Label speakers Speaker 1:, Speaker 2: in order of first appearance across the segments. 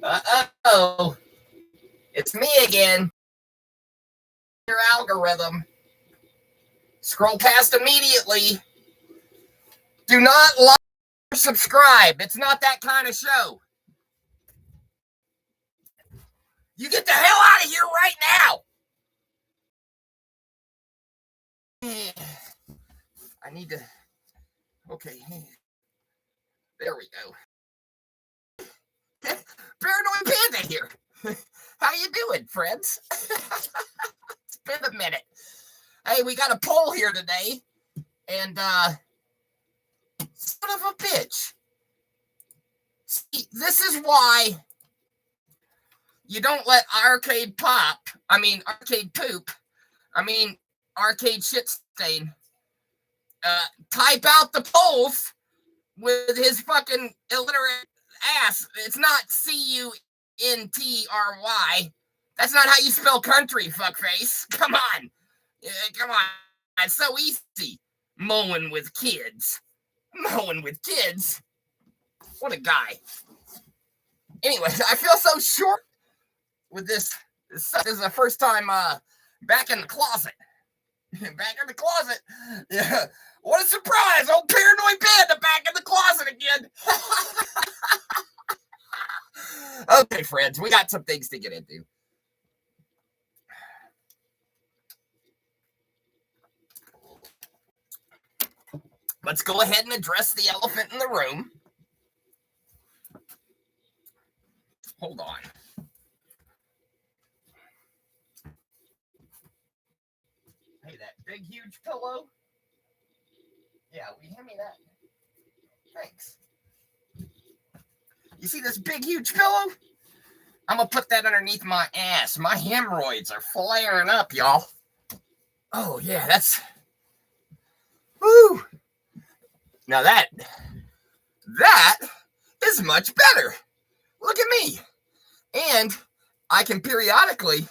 Speaker 1: Uh-oh. It's me again. Your algorithm. Scroll past immediately. Do not like or subscribe. It's not that kind of show. You get the hell out of here right now. I need to. Okay. There we go. Paranoid Panda here. How you doing, friends? It's been a minute. Hey, we got a poll here today, and son of a bitch. See, this is why you don't let arcade poop, arcade shit stain, type out the polls with his fucking illiterate ass. It's not Cuntry. That's not how you spell country, fuckface. Come on. Come on. It's so easy. Mowing with kids. What a guy. Anyways, I feel so short with this. This is the first time back in the closet. Yeah. What a surprise. Old Paranoid Panda back in the closet again. Okay, friends, we got some things to get into. Let's go ahead and address the elephant in the room. Hold on. Hey, that big, huge pillow. Yeah, will you hand me that? Thanks. You see this big, huge pillow? I'm going to put that underneath my ass. My hemorrhoids are flaring up, y'all. Oh, yeah, that's... Woo! Now that is much better. Look at me. And I can periodically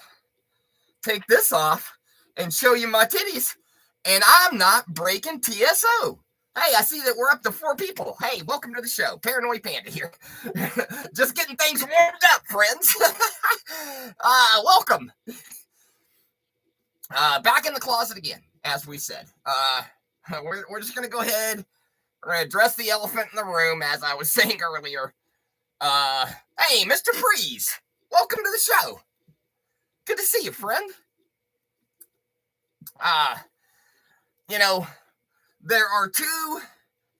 Speaker 1: take this off and show you my titties, and I'm not breaking TSO. Hey, I see that we're up to 4 people. Hey, welcome to the show. Paranoid Panda here. Just getting things warmed up, friends. Welcome. Back in the closet again, as we said. We're just going to go ahead. We're going to address the elephant in the room, as I was saying earlier. Hey, Mr. Freeze. Welcome to the show. Good to see you, friend. There are 2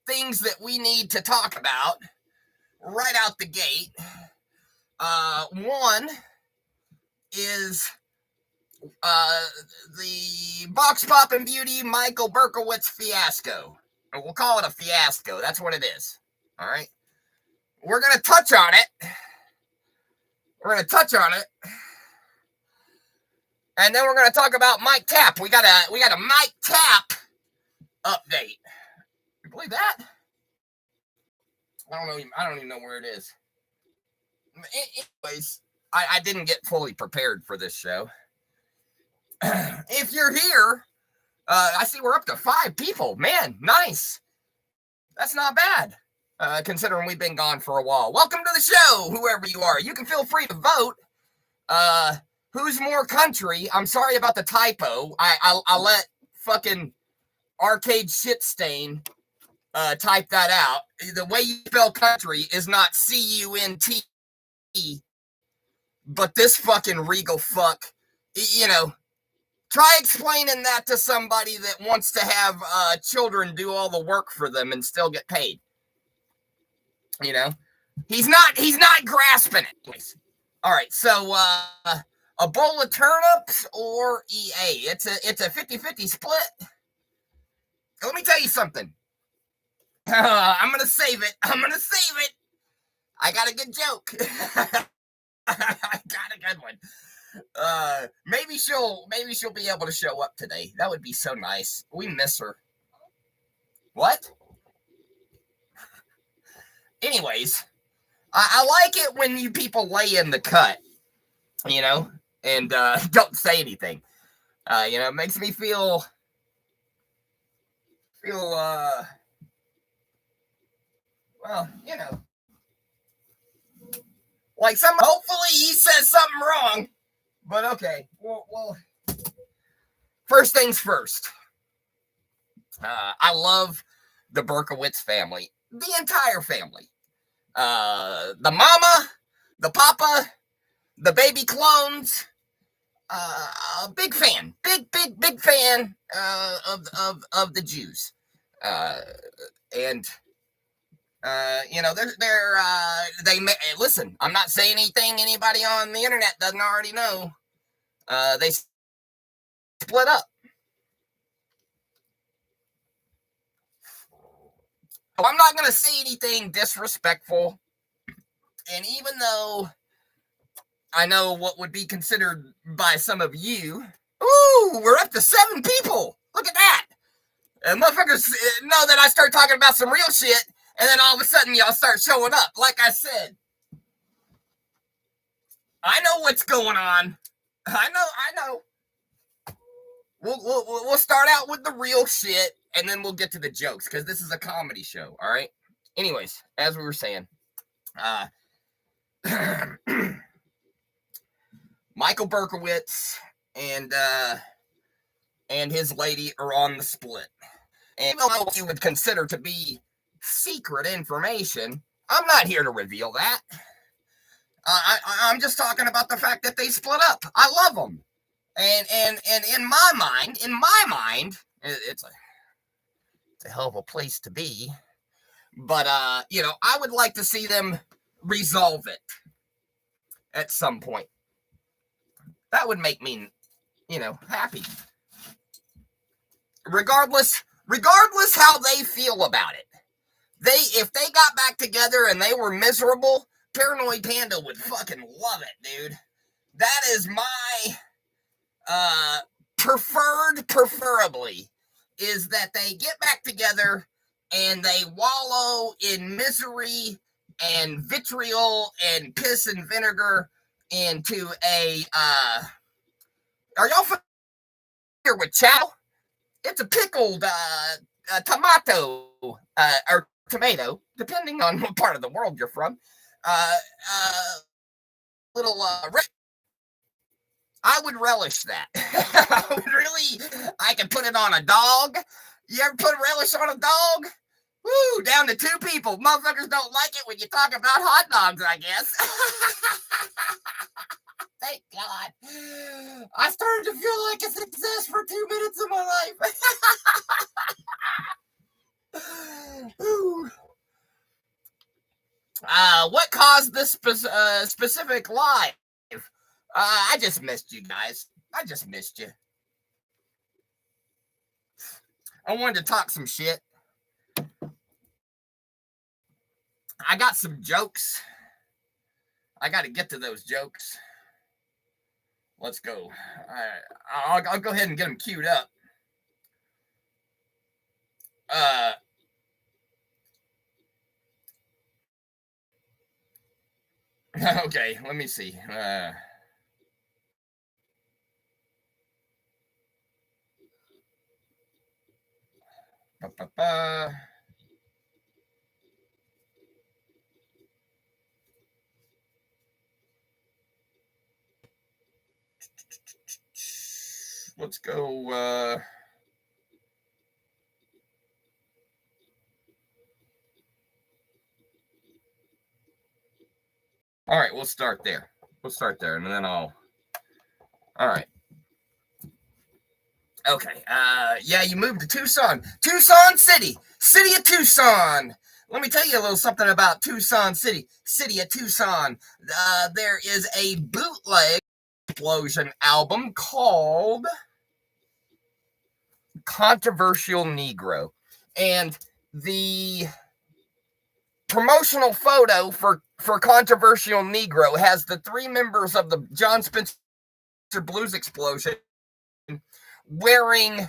Speaker 1: things that we need to talk about right out the gate. One is the Box Poppin' Beauty Michael Berkowitz fiasco. Or we'll call it a fiasco. That's what it is. All right. We're going to touch on it. And then we're going to talk about Mike Tapp. We got a Mike Tapp update. You believe that? I don't even know where it is. Anyways, I didn't get fully prepared for this show. If you're here, I see we're up to 5 people. Man, nice. That's not bad, considering we've been gone for a while. Welcome to the show, whoever you are. You can feel free to vote. Who's more country? I'm sorry about the typo. I'll let fucking arcade shit stain type that out. The way you spell country is not Cunt, but this fucking regal fuck, try explaining that to somebody that wants to have children do all the work for them and still get paid. He's not grasping it. All right, so a bowl of turnips or EA? It's a 50-50 split. Let me tell you something. I'm gonna save it. I got a good joke. I got a good one. Maybe she'll be able to show up today. That would be so nice. We miss her. What? Anyways, I like it when you people lay in the cut, and don't say anything. It makes me feel well, Like hopefully he says something wrong. But okay. Well first things first. I love the Berkowitz family. The entire family. The mama, the papa, the baby clones. Big fan. Big fan of the Jews. And they listen. I'm not saying anything anybody on the internet doesn't already know. They split up. I'm not going to say anything disrespectful, and even though I know what would be considered by some of you, ooh, we're up to 7 people. Look at that. And motherfuckers know that I start talking about some real shit, and then all of a sudden y'all start showing up. Like I said, I know what's going on. I know. We'll start out with the real shit, and then we'll get to the jokes, because this is a comedy show, all right? Anyways, as we were saying, Michael Berkowitz and his lady are on the split. And even though you would consider to be secret information, I'm not here to reveal that. I'm just talking about the fact that they split up. I love them. And in my mind, it's a hell of a place to be. But I would like to see them resolve it at some point. That would make me, happy. Regardless how they feel about it. If they got back together and they were miserable, Paranoid Panda would fucking love it, dude. That is my preferably, is that they get back together and they wallow in misery and vitriol and piss and vinegar into a are y'all familiar with chow? It's a pickled tomato or tomato, depending on what part of the world you're from. Little I would relish that. I can put it on a dog. You ever put relish on a dog? Woo, down to 2 people. Motherfuckers don't like it when you talk about hot dogs, I guess. Thank God. I started to feel like a success for 2 minutes of my life. What caused this specific live? I just missed you guys. I just missed you. I wanted to talk some shit. I got some jokes. I got to get to those jokes. Let's go. I'll go ahead and get them queued up. Okay, let me see. Let's go. All right, we'll start there. And then I'll. All right. Okay. Yeah, you moved to Tucson. Tucson City. City of Tucson. Let me tell you a little something about Tucson City. City of Tucson. There is a bootleg explosion album called Controversial Negro. And the promotional photo for Controversial Negro has the 3 members of the John Spencer Blues Explosion wearing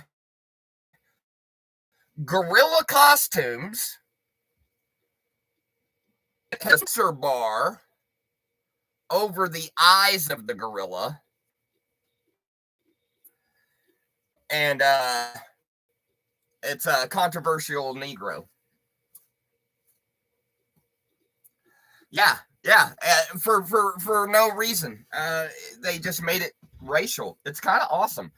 Speaker 1: gorilla costumes, a sensor bar over the eyes of the gorilla, and it's a Controversial Negro. Yeah, Yeah, for no reason. They just made it racial. It's kind of awesome.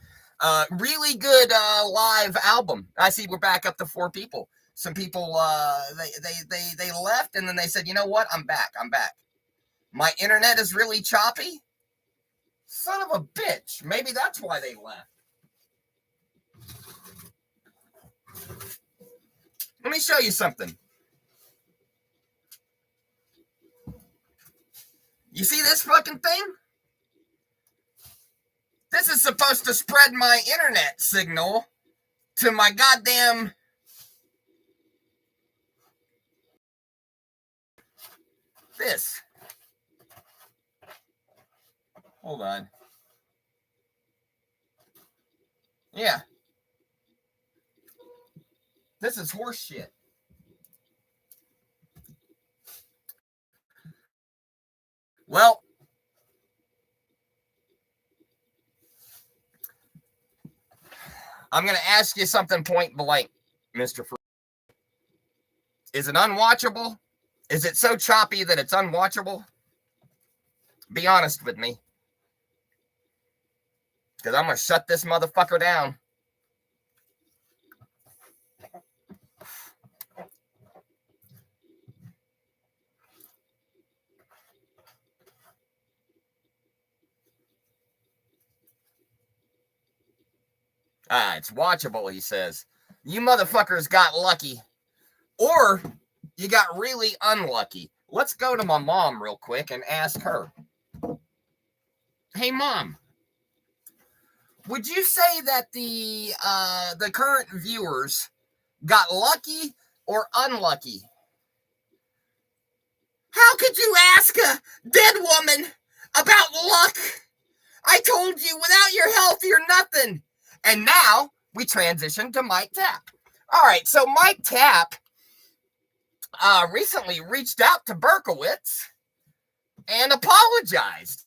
Speaker 1: Really good live album. I see we're back up to 4 people. Some people they left and then they said, you know what? I'm back. My internet is really choppy. Son of a bitch. Maybe that's why they left. Let me show you something. You see this fucking thing? This is supposed to spread my internet signal to my goddamn... This. Hold on. Yeah. This is horse shit. Well, I'm going to ask you something point blank, Mr. Is it unwatchable? Is it so choppy that it's unwatchable? Be honest with me. Because I'm going to shut this motherfucker down. It's watchable, he says. You motherfuckers got lucky. Or you got really unlucky. Let's go to my mom real quick and ask her. Hey, Mom. Would you say that the current viewers got lucky or unlucky? How could you ask a dead woman about luck? I told you, without your health, you're nothing. And now we transition to Mike Tapp. All right, so Mike Tapp recently reached out to Berkowitz and apologized.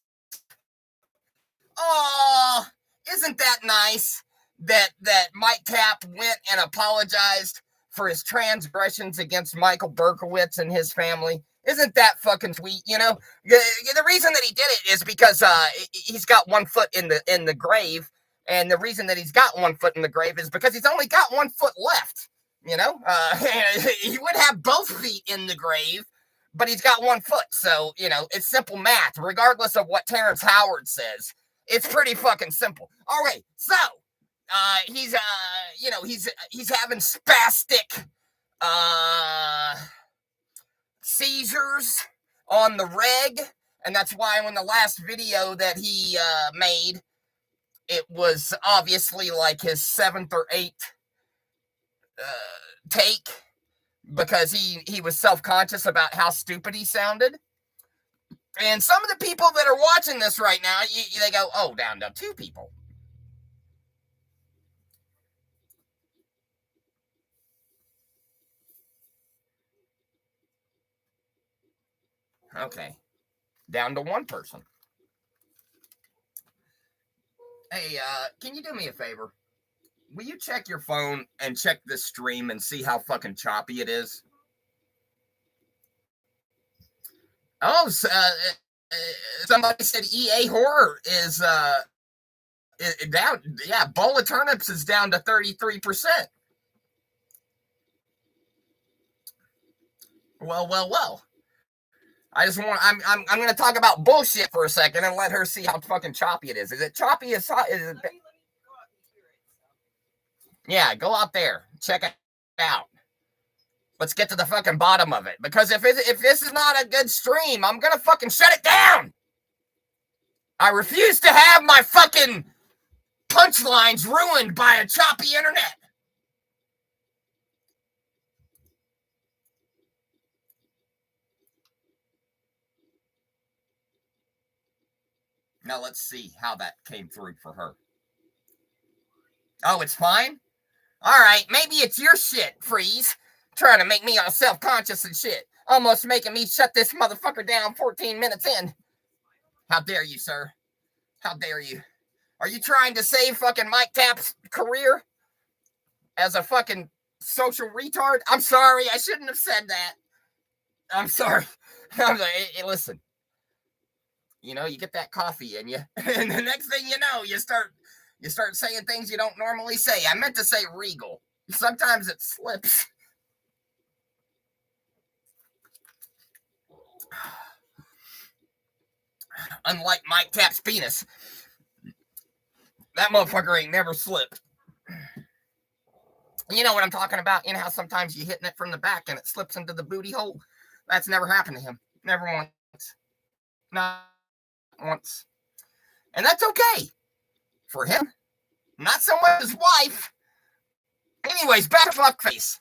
Speaker 1: Oh, isn't that nice that Mike Tapp went and apologized for his transgressions against Michael Berkowitz and his family? Isn't that fucking sweet? You know, the reason that he did it is because he's got one foot in the grave, and the reason that he's got one foot in the grave is because he's only got one foot left. You know, he would have both feet in the grave, but he's got one foot. So, you know, it's simple math, regardless of what Terrence Howard says. It's pretty fucking simple. All right, so he's having spastic seizures on the reg, and that's why in the last video that he made, it was obviously like his 7th or 8th take, because he was self-conscious about how stupid he sounded. And some of the people that are watching this right now, they go, oh, down to 2 people. Okay. Down to 1 person. Hey, can you do me a favor? Will you check your phone and check this stream and see how fucking choppy it is? Oh, somebody said EA Horror is down. Yeah, Bowl of Turnips is down to 33%. Well. I just want. I'm going to talk about bullshit for a second and let her see how fucking choppy it is. Is it choppy as hot? Is it? Yeah, go out there, check it out. Let's get to the fucking bottom of it. Because if this is not a good stream, I'm gonna fucking shut it down. I refuse to have my fucking punchlines ruined by a choppy internet. Now let's see how that came through for her. Oh, it's fine? All right, maybe it's your shit, Freeze. Trying to make me all self-conscious and shit. Almost making me shut this motherfucker down 14 minutes in. How dare you, sir? How dare you? Are you trying to save fucking Mike Tapp's career as a fucking social retard? I'm sorry. I shouldn't have said that. I'm sorry. I was like, hey, listen, you know, you get that coffee in you, and the next thing you know, you start saying things you don't normally say. I meant to say regal. Sometimes it slips. Unlike Mike Tap's penis, that motherfucker ain't never slipped. You know what I'm talking about? You know how sometimes you're hitting it from the back and it slips into the booty hole? That's never happened to him. Never once. Not once. And that's okay. For him. Not so much his wife. Anyways, back to fuckface.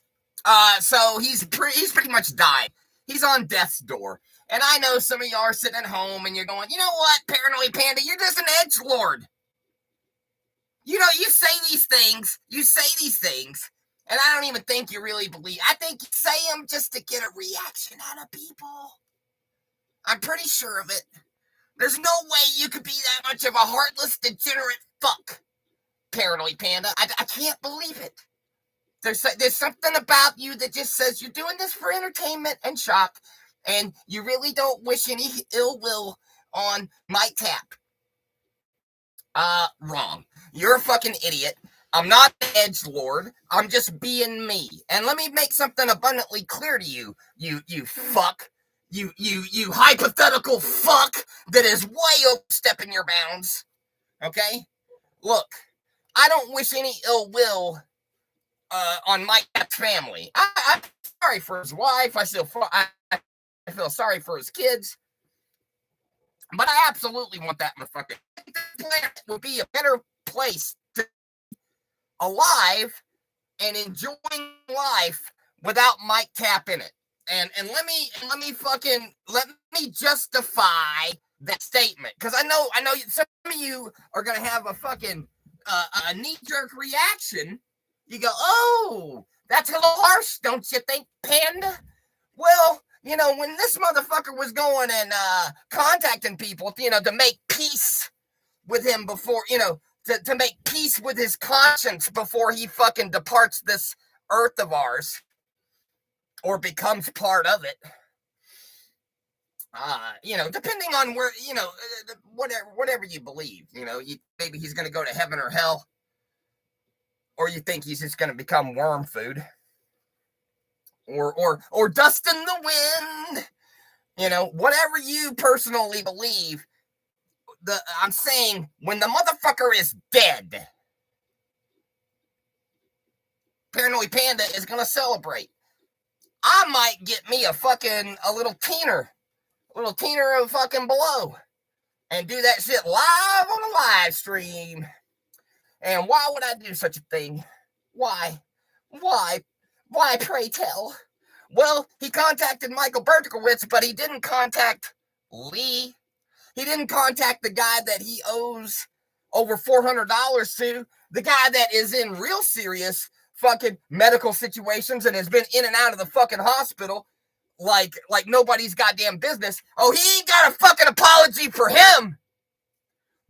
Speaker 1: So he's pretty much died. He's on death's door. And I know some of y'all are sitting at home and you're going, you know what, Paranoid Panda, you're just an edgelord. You know, you say these things, and I don't even think you really believe. I think you say them just to get a reaction out of people. I'm pretty sure of it. There's no way you could be that much of a heartless, degenerate fuck, Paranoid Panda. I can't believe it. There's something about you that just says you're doing this for entertainment and shock, and you really don't wish any ill will on Mike Tap. Wrong. You're a fucking idiot. I'm not an edgelord. I'm just being me. And let me make something abundantly clear to you, you fuck. You hypothetical fuck that is way overstepping your bounds. Okay? Look, I don't wish any ill will on Mike's family. I'm sorry for his wife. I feel sorry for his kids. But I absolutely want that motherfucker. The planet would be a better place to be alive and enjoying life without Mike Tap in it. And let me justify that statement, because I know some of you are gonna have a fucking a knee-jerk reaction. You go, oh, that's a little harsh, don't you think, Panda? Well, you know, when this motherfucker was going and contacting people, you know, to make peace with him before, you know, to make peace with his conscience before he fucking departs this earth of ours or becomes part of it. You know, depending on where, you know, whatever you believe, you know, maybe he's going to go to heaven or hell, or you think he's just going to become worm food. Or dust in the wind, you know, whatever you personally believe. I'm saying when the motherfucker is dead, Paranoid Panda is gonna celebrate. I might get me a little teener of fucking below, and do that shit live on a live stream. And why would I do such a thing? Why? Why, pray tell? Well, he contacted Michael Berkowitz, but he didn't contact Lee. He didn't contact the guy that he owes over $400 to, the guy that is in real serious fucking medical situations and has been in and out of the fucking hospital like nobody's goddamn business. Oh, he ain't got a fucking apology for him,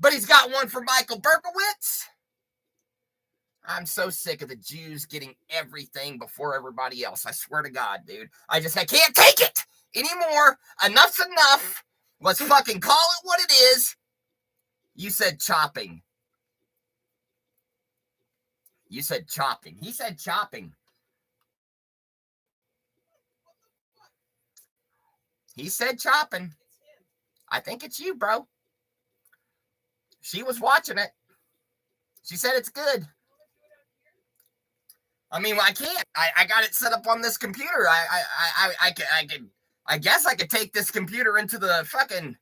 Speaker 1: but he's got one for Michael Berkowitz. I'm so sick of the Jews getting everything before everybody else. I swear to God, dude. I can't take it anymore. Enough's enough. Let's fucking call it what it is. You said chopping. You said chopping. He said chopping. He said chopping. I think it's you, bro. She was watching it. She said it's good. I mean, I can't. I got it set up on this computer. I guess I could take this computer into the fucking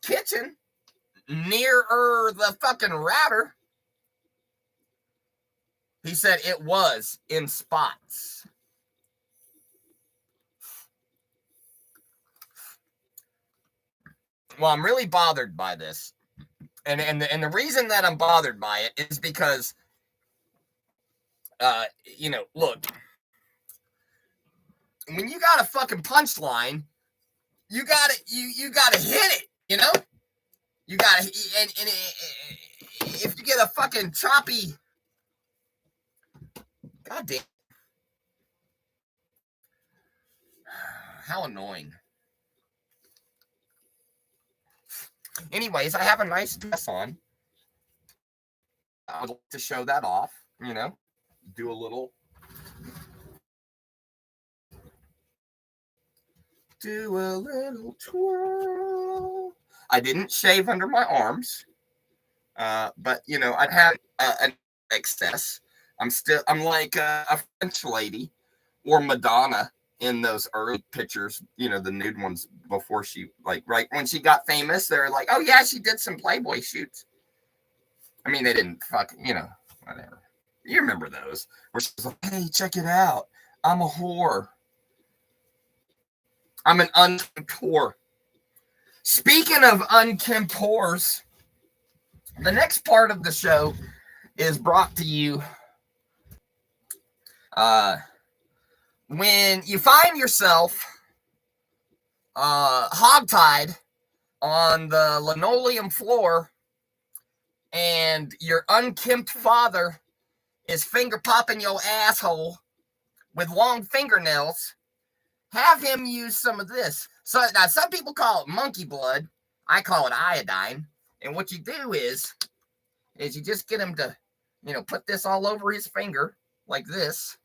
Speaker 1: kitchen nearer the fucking router. He said it was in spots. Well, I'm really bothered by this. And the reason that I'm bothered by it is because you know, look, when you got a fucking punchline, you gotta hit it, you know? You gotta, and if you get a fucking choppy, goddamn, How annoying. Anyways, I have a nice dress on. I would like to show that off, do a little. Do a little twirl. I didn't shave under my arms, but I'd have an excess. I'm like a French lady or Madonna in those early pictures, the nude ones before she, like, right when she got famous, they're like, oh yeah, she did some Playboy shoots. I mean, they didn't whatever. You remember those where she's like, hey, check it out. I'm a whore. I'm an unkempt whore. Speaking of unkempt whores, the next part of the show is brought to you when you find yourself hogtied on the linoleum floor and your unkempt father is finger popping your asshole with long fingernails. Have him use some of this. So now some people call it monkey blood. I call it iodine. And what you do is you just get him to, put this all over his finger like this.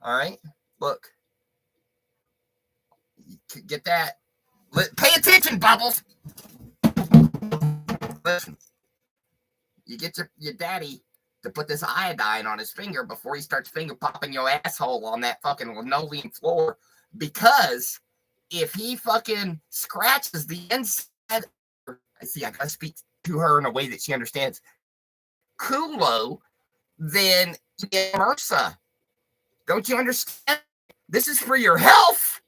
Speaker 1: All right. Look. Get that. Pay attention, Bubbles. Listen. You get your daddy to put this iodine on his finger before he starts finger popping your asshole on that fucking linoleum floor. Because if he fucking scratches the inside, I gotta speak to her in a way that she understands. Culo, then you get MRSA. Don't you understand? This is for your health.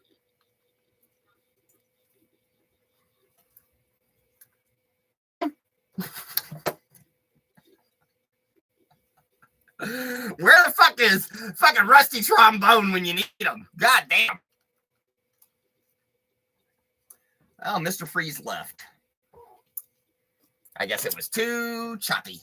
Speaker 1: Where the fuck is fucking Rusty Trombone when you need him? God damn. Oh, Mr. Freeze left. I guess it was too choppy.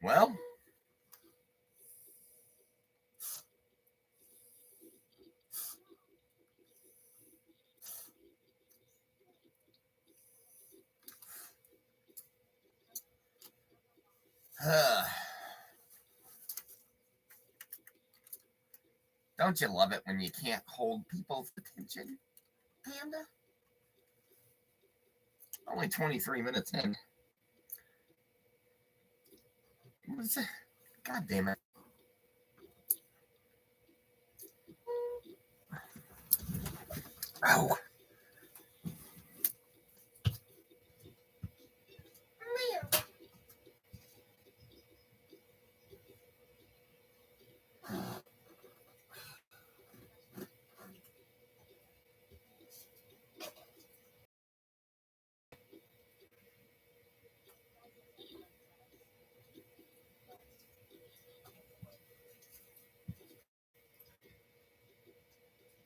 Speaker 1: Well, don't you love it when you can't hold people's attention, Panda? Only 23 minutes in. What's it? God damn it. Oh.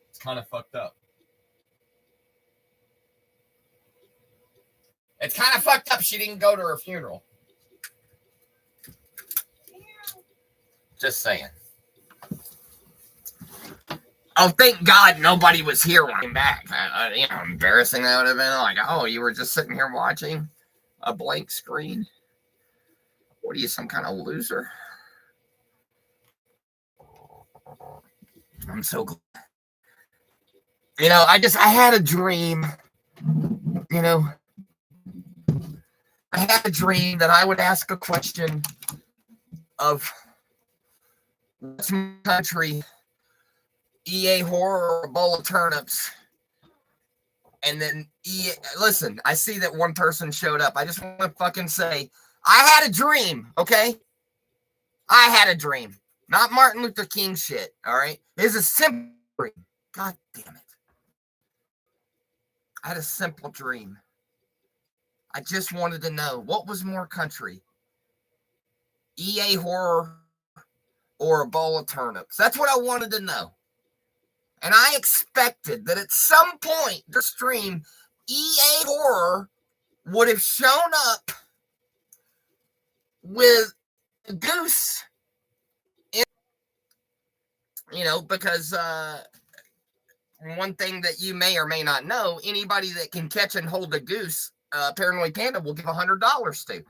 Speaker 1: It's kind of fucked up. It's kind of fucked up she didn't go to her funeral. Just saying. Oh, thank God nobody was here when I came back. Embarrassing that would have been. Like, oh, you were just sitting here watching a blank screen? What are you, some kind of loser? I'm so glad. I had a dream. I had a dream that I would ask a question of what's my country, EA horror or a bowl of turnips. And then listen, I see that one person showed up. I just want to fucking say, I had a dream, okay? I had a dream. Not Martin Luther King shit, all right? It's a simple dream. God damn it. I had a simple dream. I just wanted to know, what was more country? EA horror or a bowl of turnips? That's what I wanted to know. And I expected that at some point the stream, EA Horror would have shown up with a goose, because one thing that you may or may not know, anybody that can catch and hold a goose, Paranoid Panda will give $100 to.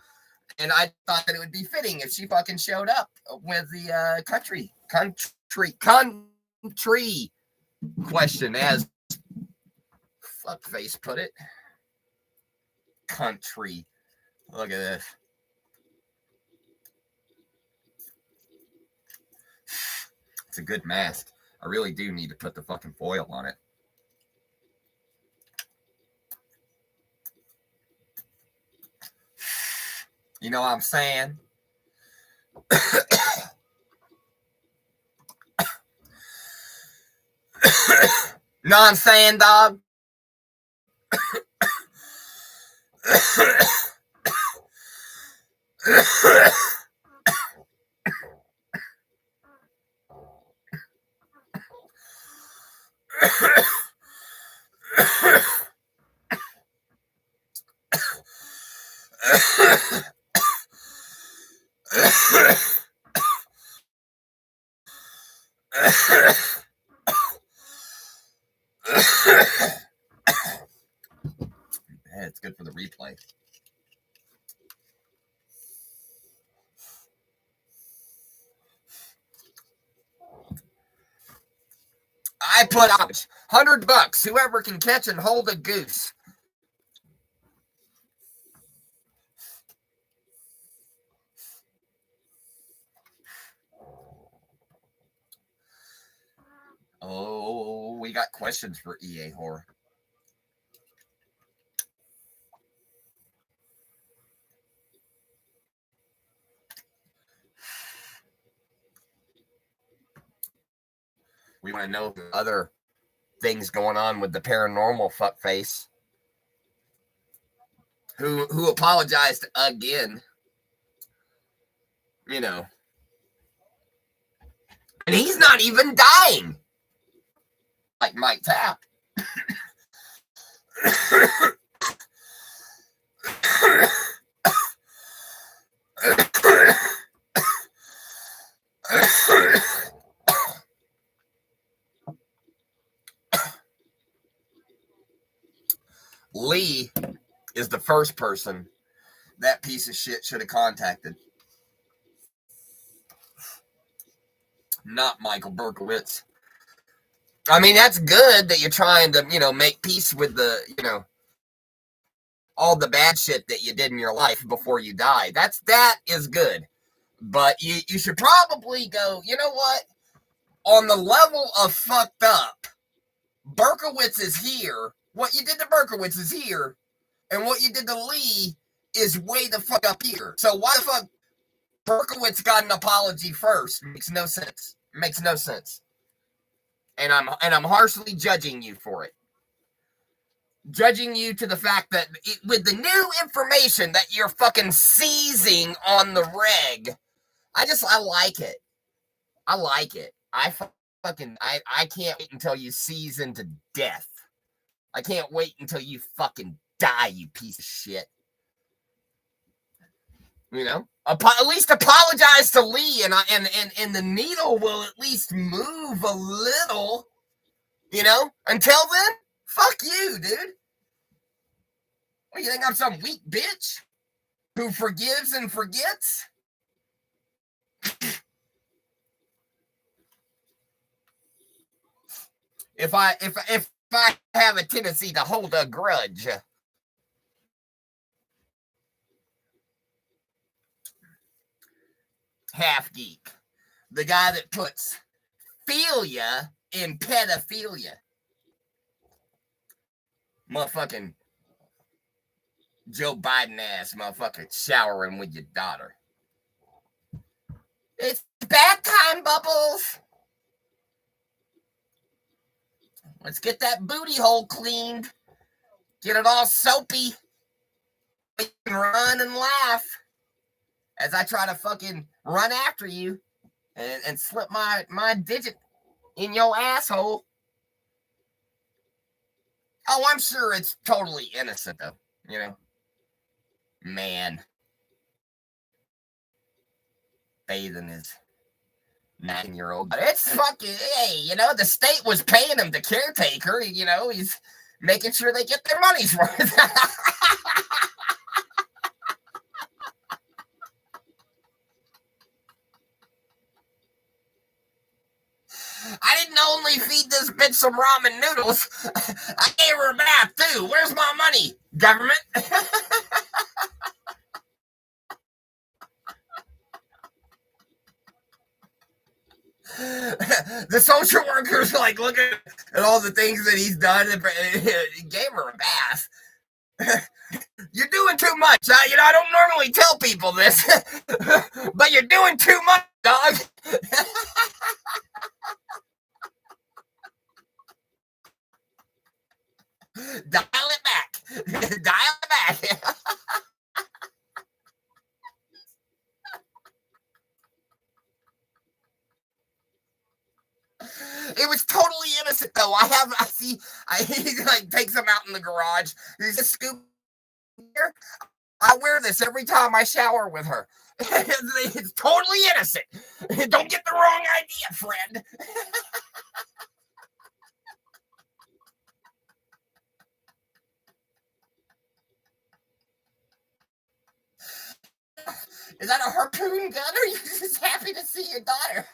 Speaker 1: And I thought that it would be fitting if she fucking showed up with the country question, as fuckface put it. Country. Look at this. It's a good mask. I really do need to put the fucking foil on it. You know what I'm saying? Know what I'm saying, dog? Yeah, it's good for the replay. I put out $100. Whoever can catch and hold a goose. Oh, we got questions for EA Horror. We want to know other things going on with the paranormal fuckface who apologized again. And he's not even dying. Like Mike Tapp. Lee is the first person that piece of shit should have contacted. Not Michael Berkowitz. I mean, that's good that you're trying to, make peace with the, all the bad shit that you did in your life before you die. That is good. But you should probably go, you know what? On the level of fucked up, Berkowitz is here. What you did to Berkowitz is here. And what you did to Lee is way the fuck up here. So why the fuck Berkowitz got an apology first? Makes no sense. Makes no sense. And I'm harshly judging you for it. Judging you to the fact that with the new information that you're fucking seizing on the reg, I like it. I like it. I can't wait until you season to death. I can't wait until you fucking die, you piece of shit. At least apologize to Lee, and the needle will at least move a little. Until then, fuck you, dude. What, you think I'm some weak bitch who forgives and forgets? If I have a tendency to hold a grudge. Half geek. The guy that puts philia in pedophilia. Motherfucking Joe Biden ass motherfucker showering with your daughter. It's bath time, Bubbles. Let's get that booty hole cleaned. Get it all soapy. We can run and laugh as I try to fucking run after you and slip my digit in your asshole. Oh, I'm sure it's totally innocent, though. You know, man, bathing his 9-year-old. But it's fucking, hey, you know, the state was paying him, the caretaker. You know, he's making sure they get their money's worth. I didn't only feed this bitch some ramen noodles. I gave her a bath too. Where's my money, government? The social worker's like looking at all the things that he's done and he gave her a bath. You're doing too much. You know, I don't normally tell people this, but you're doing too much, dog. Dial it back. Dial it back. It was totally innocent, though. He like takes them out in the garage. He's just scoop here. I wear this every time I shower with her. It's totally innocent. Don't get the wrong idea, friend. Is that a harpoon gun, or are you just happy to see your daughter?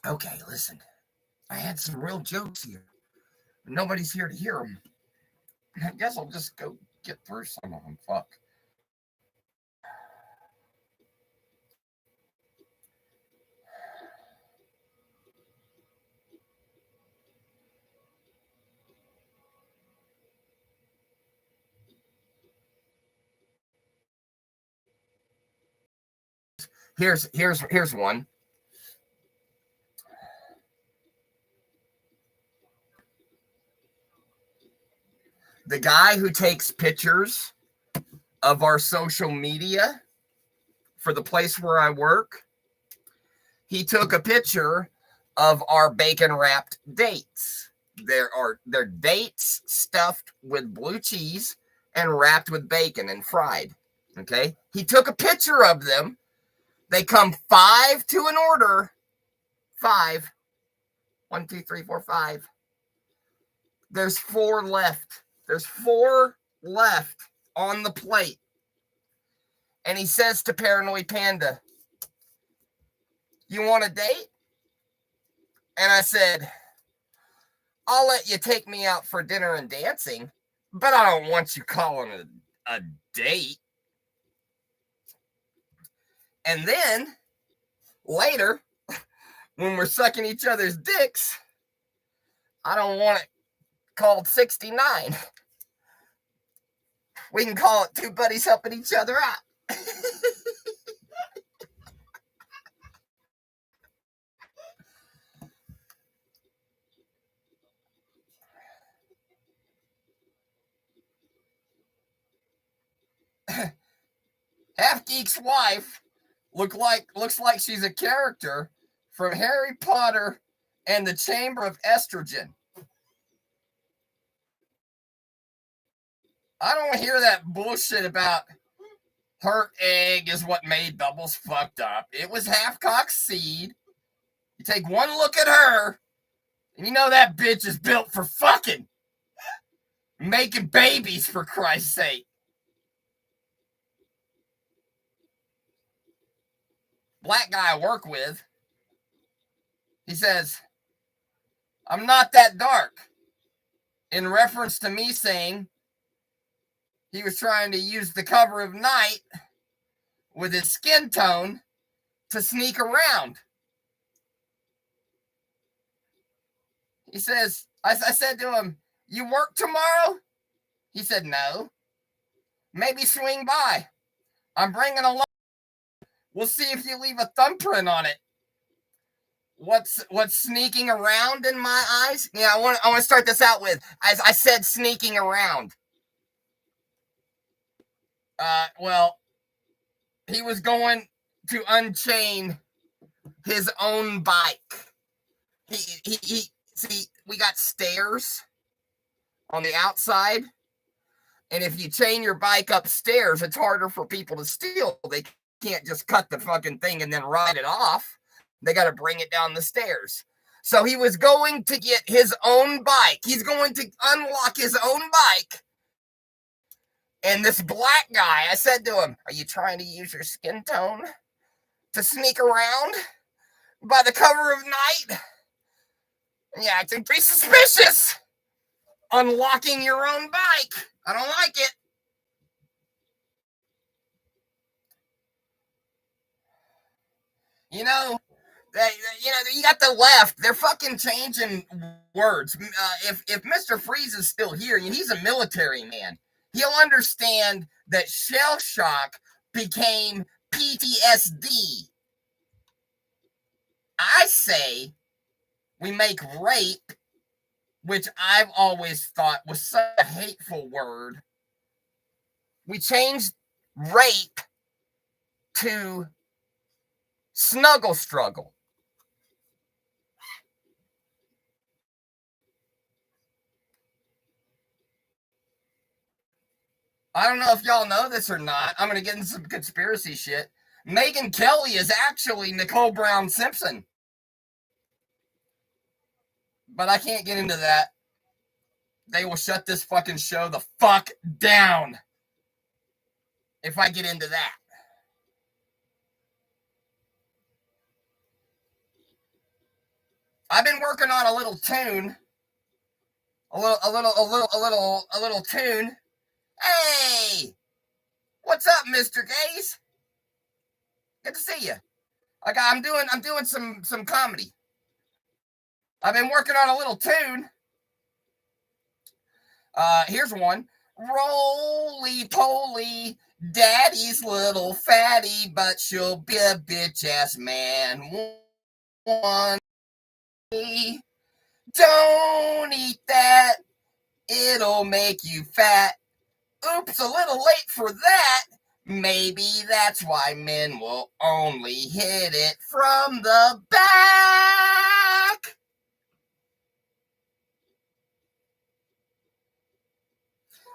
Speaker 1: Okay, listen. I had some real jokes here. Nobody's here to hear them. I guess I'll just go get through some of them. Fuck. Here's one. The guy who takes pictures of our social media for the place where I work, he took a picture of our bacon wrapped dates. They're dates stuffed with blue cheese and wrapped with bacon and fried. Okay. He took a picture of them. They come 5 to an order. 5. 1, 2, 3, 4, 5. There's 4 left. There's 4 left on the plate. And he says to Paranoid Panda, "You want a date?" And I said, "I'll let you take me out for dinner and dancing, but I don't want you calling it a date." And then later, when we're sucking each other's dicks, I don't want it called 69. We can call it 2 buddies helping each other out. Half Geek's wife looks like she's a character from Harry Potter and the Chamber of Estrogen. I don't hear that bullshit about her egg is what made Bubbles fucked up. It was Halfcock's seed. You take one look at her, and you know that bitch is built for fucking. Making babies, for Christ's sake. Black guy I work with, he says, "I'm not that dark," in reference to me saying he was trying to use the cover of Night with his skin tone to sneak around. He says, I said to him, "You work tomorrow?" He said, "No." "Maybe swing by. I'm bringing a loan. We'll see if you leave a thumbprint on it." What's sneaking around in my eyes? Yeah, I want to start this out with, as I said, sneaking around. Well, he was going to unchain his own bike. He see, we got stairs on the outside, and if you chain your bike upstairs, it's harder for people to steal. They can't just cut the fucking thing and then ride it off. They got to bring it down the stairs. So he was going to get his own bike. He's going to unlock his own bike. And this black guy, I said to him, "Are you trying to use your skin tone to sneak around by the cover of night? Yeah, I think pretty suspicious. Unlocking your own bike. I don't like it." You know, you got the left. They're fucking changing words. If Mr. Freeze is still here, he's a military man. He'll understand that shell shock became PTSD. I say we make rape, which I've always thought was such a hateful word. We changed rape to snuggle struggle. I don't know if y'all know this or not. I'm going to get into some conspiracy shit. Megyn Kelly is actually Nicole Brown Simpson. But I can't get into that. They will shut this fucking show the fuck down if I get into that. I've been working on a little tune. A little tune. Hey! What's up, Mr. Gaze? Good to see you. I'm doing some comedy. I've been working on a little tune. Here's one. Roly poly, daddy's little fatty, but she'll be a bitch ass man. One. Don't eat that. It'll make you fat. Oops, a little late for that. Maybe that's why men will only hit it from the back.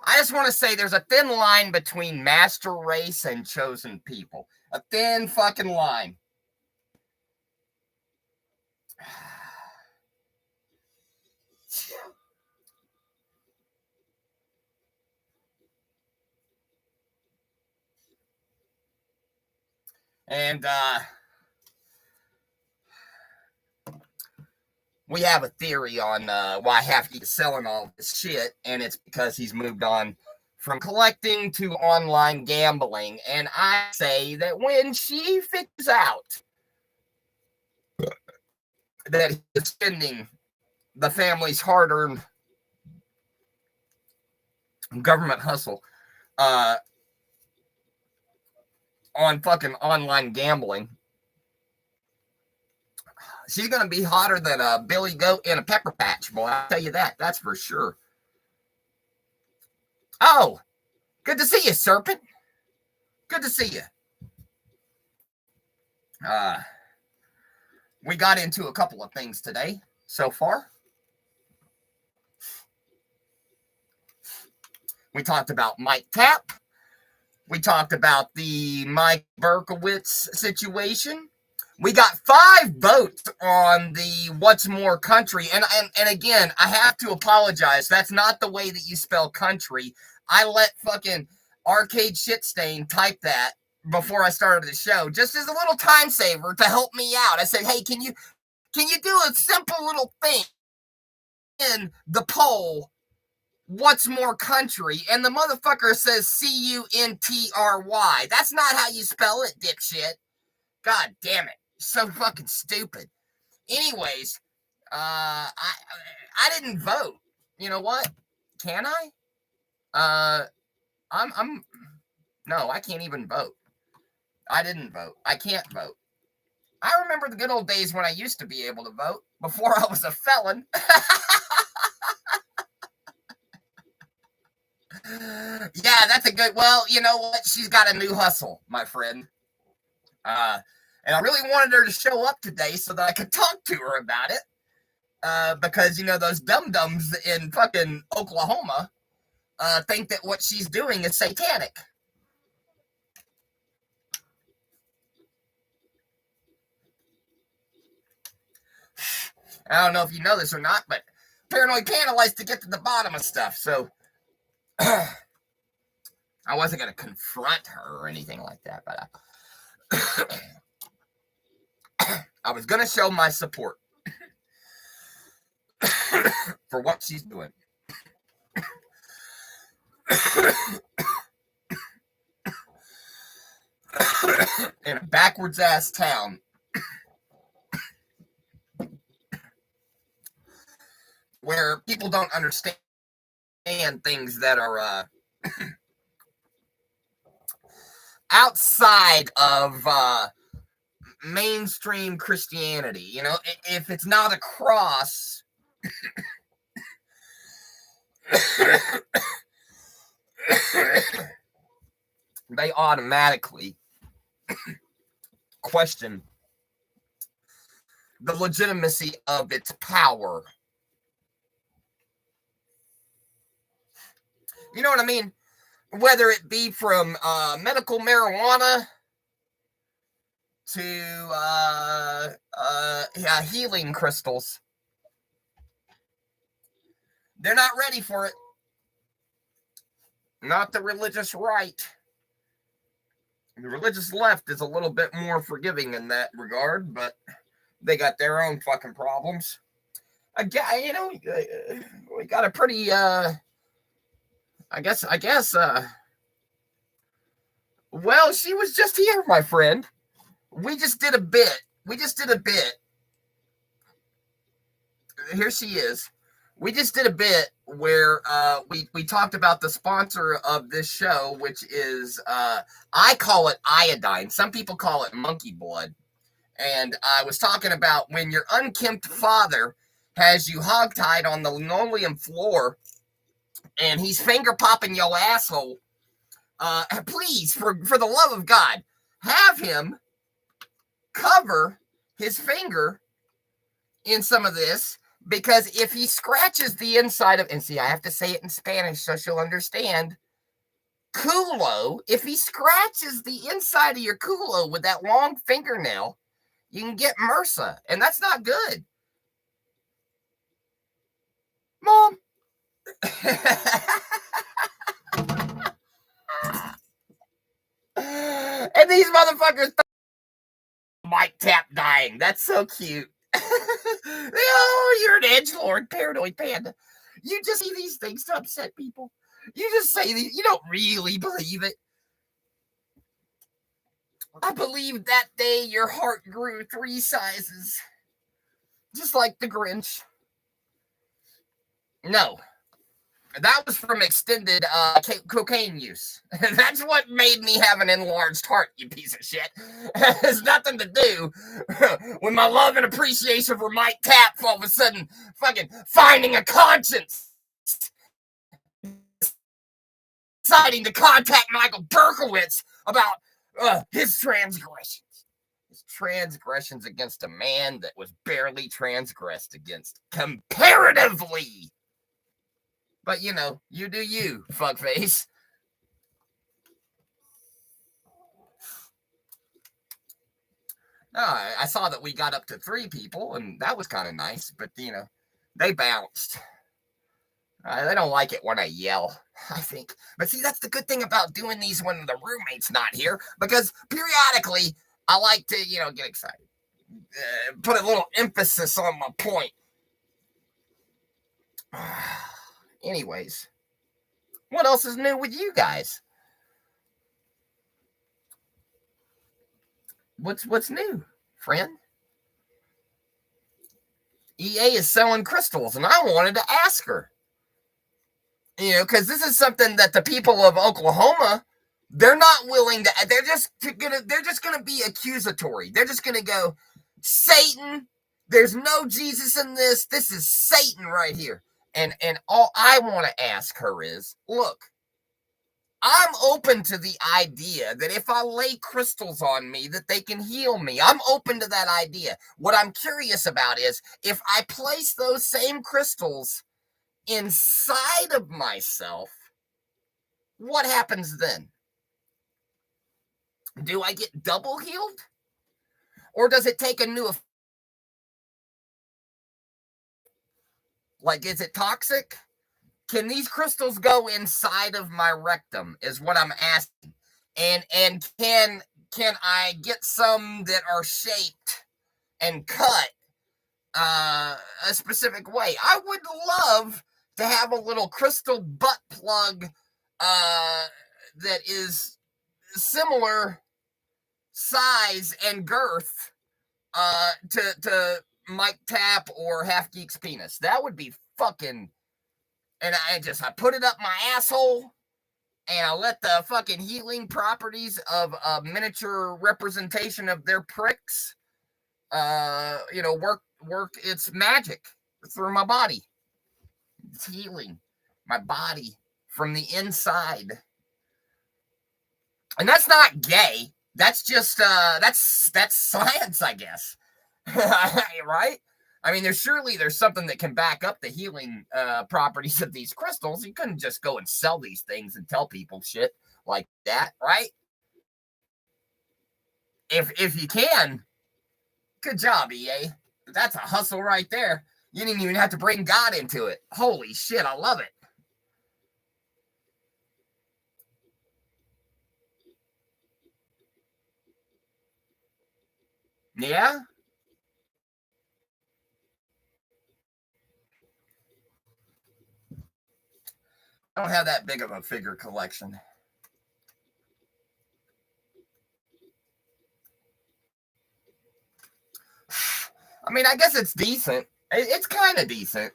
Speaker 1: I just want to say there's a thin line between master race and chosen people. A thin fucking line. And we have a theory on why Hefty is selling all this shit, and it's because he's moved on from collecting to online gambling. And I say that when she figures out that he's spending the family's hard-earned government hustle on fucking online gambling, she's going to be hotter than a billy goat in a pepper patch, boy. I'll tell you that. That's for sure. Oh, good to see you, Serpent. Good to see you. We got into a couple of things today so far. We talked about Mike Tapp. We talked about the Mike Berkowitz situation. We got 5 votes on the What's More Country. And again, I have to apologize. That's not the way that you spell country. I let fucking Arcade Shitstain type that before I started the show, just as a little time saver to help me out. I said, hey, can you do a simple little thing in the poll? What's more country? And the motherfucker says C-U-N-T-R-Y. That's not how you spell it, dipshit. God damn it. So fucking stupid. Anyways, I didn't vote. You know what? Can I? No, I can't even vote. I didn't vote. I can't vote. I remember the good old days when I used to be able to vote before I was a felon. Yeah, that's a good. Well, you know what? She's got a new hustle, my friend. And I really wanted her to show up today so that I could talk to her about it. Because those dum dums in fucking Oklahoma think that what she's doing is satanic. I don't know if you know this or not, but Paranoid Panda likes to get to the bottom of stuff. So I wasn't going to confront her or anything like that, but I was going to show my support for what she's doing. In a backwards ass town where people don't understand things that are outside of mainstream Christianity. If it's not a cross, they automatically question the legitimacy of its power. You know what I mean? Whether it be from medical marijuana to healing crystals. They're not ready for it. Not the religious right. The religious left is a little bit more forgiving in that regard, but they got their own fucking problems. Again, we got a pretty, I guess, well, she was just here, my friend. We just did a bit. Here she is. We just did a bit where we talked about the sponsor of this show, which is, I call it iodine. Some people call it monkey blood. And I was talking about when your unkempt father has you hogtied on the linoleum floor and he's finger popping your asshole. Please, for the love of God, have him cover his finger in some of this. Because if he scratches the inside of, and see, I have to say it in Spanish so she'll understand, culo, if he scratches the inside of your culo with that long fingernail, you can get MRSA, and that's not good. Mom. And these motherfuckers, Mike Tap dying. That's so cute. Oh, you're an edgelord, Paranoid Panda. You just say these things to upset people. You just say these. You don't really believe it. I believe that day your heart grew 3 sizes. Just like the Grinch. No. That was from extended cocaine use. That's what made me have an enlarged heart, you piece of shit. It has nothing to do with my love and appreciation for Mike Tapp all of a sudden fucking finding a conscience. Deciding to contact Michael Berkowitz about his transgressions. His transgressions against a man that was barely transgressed against comparatively. But, you do you, fuckface. I saw that we got up to 3 people, and that was kind of nice. But, they bounced. They don't like it when I yell, I think. But see, that's the good thing about doing these when the roommate's not here. Because periodically, I like to, get excited. Put a little emphasis on my point. Anyways, what else is new with you guys? What's new, friend? EA is selling crystals, and I wanted to ask her. Because this is something that the people of Oklahoma They're not willing to. They're just gonna be accusatory. They're just gonna go, Satan. There's no Jesus in this. This is Satan right here. And all I want to ask her is, look, I'm open to the idea that if I lay crystals on me, that they can heal me. I'm open to that idea. What I'm curious about is if I place those same crystals inside of myself, what happens then? Do I get double healed? Or does it take a new, like, is it toxic? Can these crystals go inside of my rectum is what I'm asking. And can I get some that are shaped and cut a specific way? I would love to have a little crystal butt plug that is similar size and girth to Mike Tapp or Half Geek's penis. That would be fucking. And I put it up my asshole, and I let the fucking healing properties of a miniature representation of their pricks, work its magic through my body. It's healing my body from the inside. And that's not gay. That's just that's science, I guess. Right? I mean, there's something that can back up the healing properties of these crystals. You couldn't just go and sell these things and tell people shit like that, right? If you can, good job, EA. That's a hustle right there. You didn't even have to bring God into it. Holy shit, I love it. Yeah? I don't have that big of a figure collection. I mean, I guess it's decent. It's kind of decent.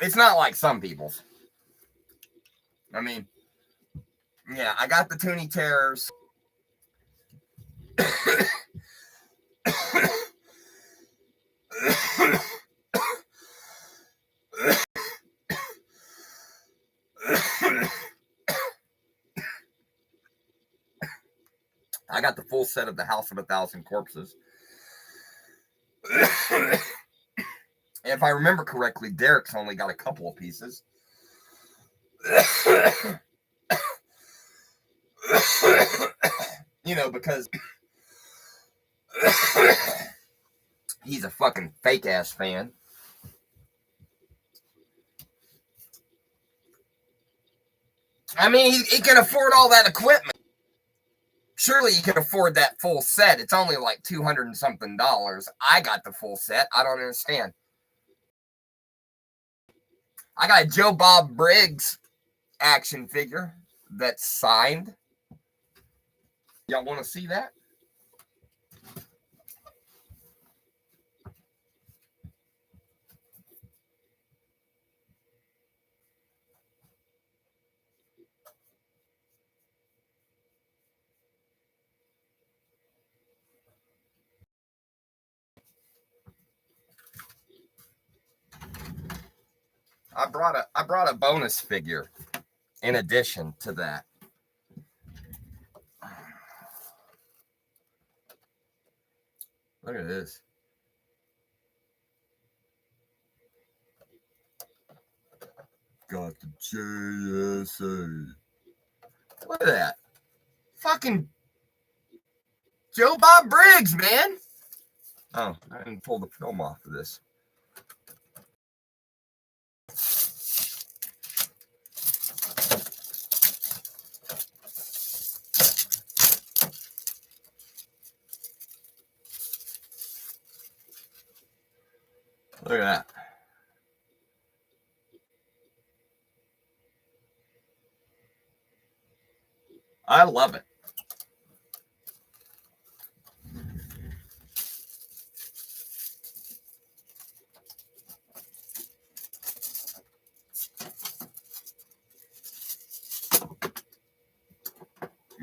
Speaker 1: It's not like some people's. I mean, yeah, I got the Toonie Terrors. I got the full set of the House of a Thousand Corpses. If I remember correctly, Derek's only got a couple of pieces. Because he's a fucking fake ass fan. I mean, he can afford all that equipment. Surely you can afford that full set. It's only like $200 and something. I got the full set. I don't understand. I got a Joe Bob Briggs action figure that's signed. Y'all want to see that? I brought a bonus figure in addition to that. Look at this. Got the JSA. Look at that. Fucking Joe Bob Briggs, man. Oh, I didn't pull the film off of this. Look at that. I love it.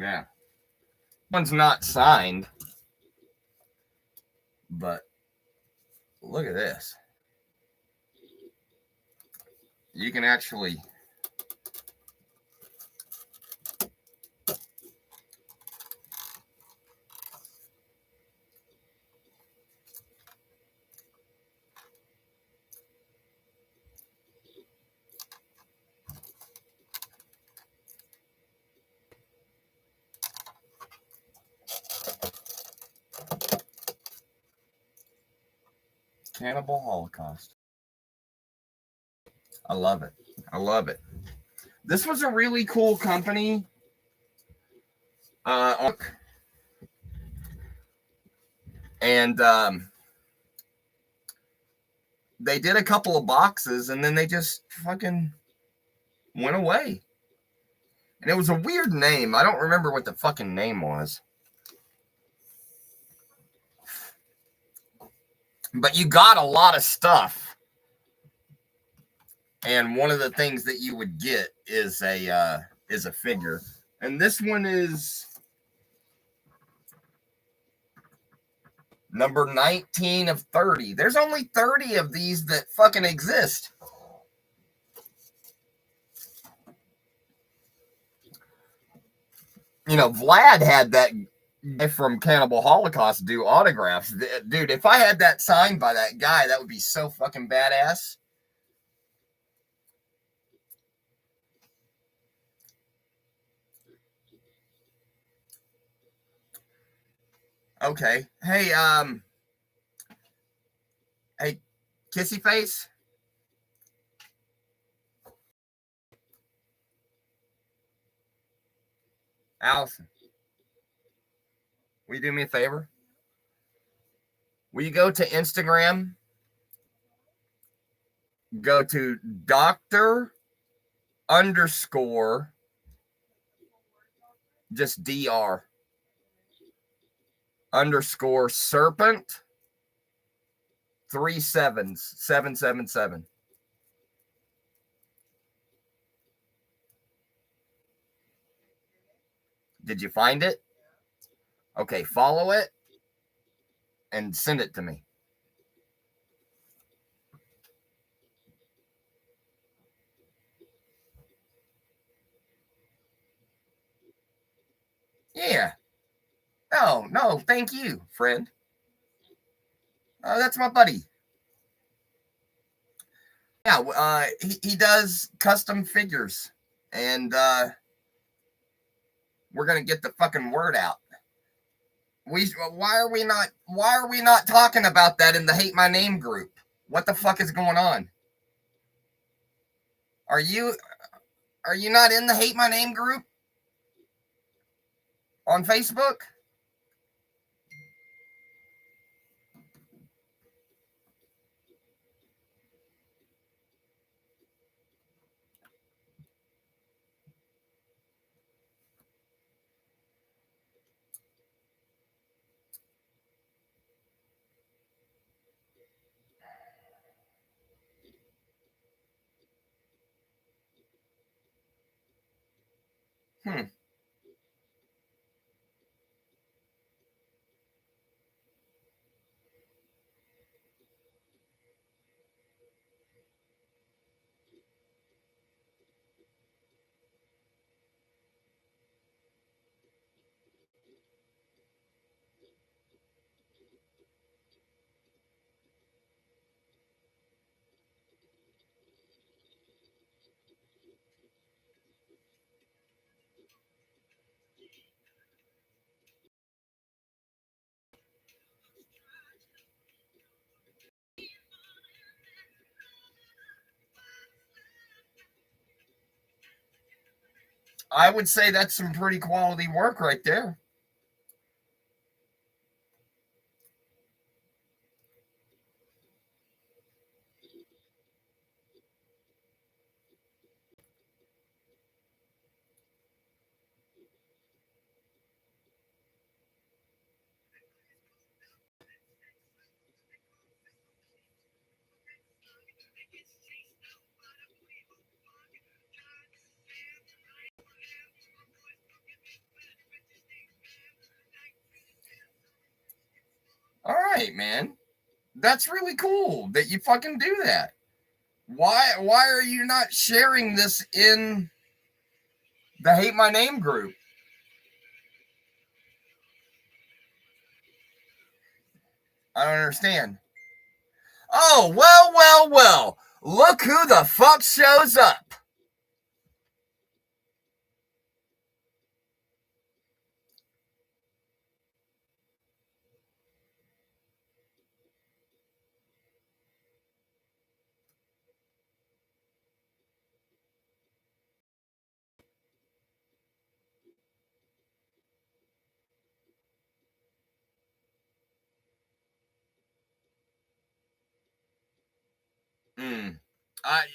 Speaker 1: Yeah. One's not signed, but look at this. You can actually Cannibal Holocaust. I love it. I love it. This was a really cool company. And they did a couple of boxes and then they just fucking went away. And it was a weird name. I don't remember what the fucking name was. But you got a lot of stuff. And one of the things that you would get is a figure. And this one is number 19 of 30. There's only 30 of these that fucking exist. You know, Vlad had that guy from Cannibal Holocaust do autographs. Dude, if I had that signed by that guy, that would be so fucking badass. Okay. Hey, Kissy Face. Allison, will you do me a favor? Will you go to Instagram? Go to Dr. _ just DR _ serpent 37777. Did you find it? Okay, follow it and send it to me. Yeah. No, thank you, friend. That's my buddy. Yeah, he does custom figures, and we're gonna get the fucking word out. Why are we not talking about that in the Hate My Name group? What the fuck is going on? Are you not in the Hate My Name group on Facebook? Hmm. I would say that's some pretty quality work right there. donate, man. That's really cool that you fucking do that. Why are you not sharing this in the Hate My Name group? I don't understand. Oh, well. Look who the fuck shows up.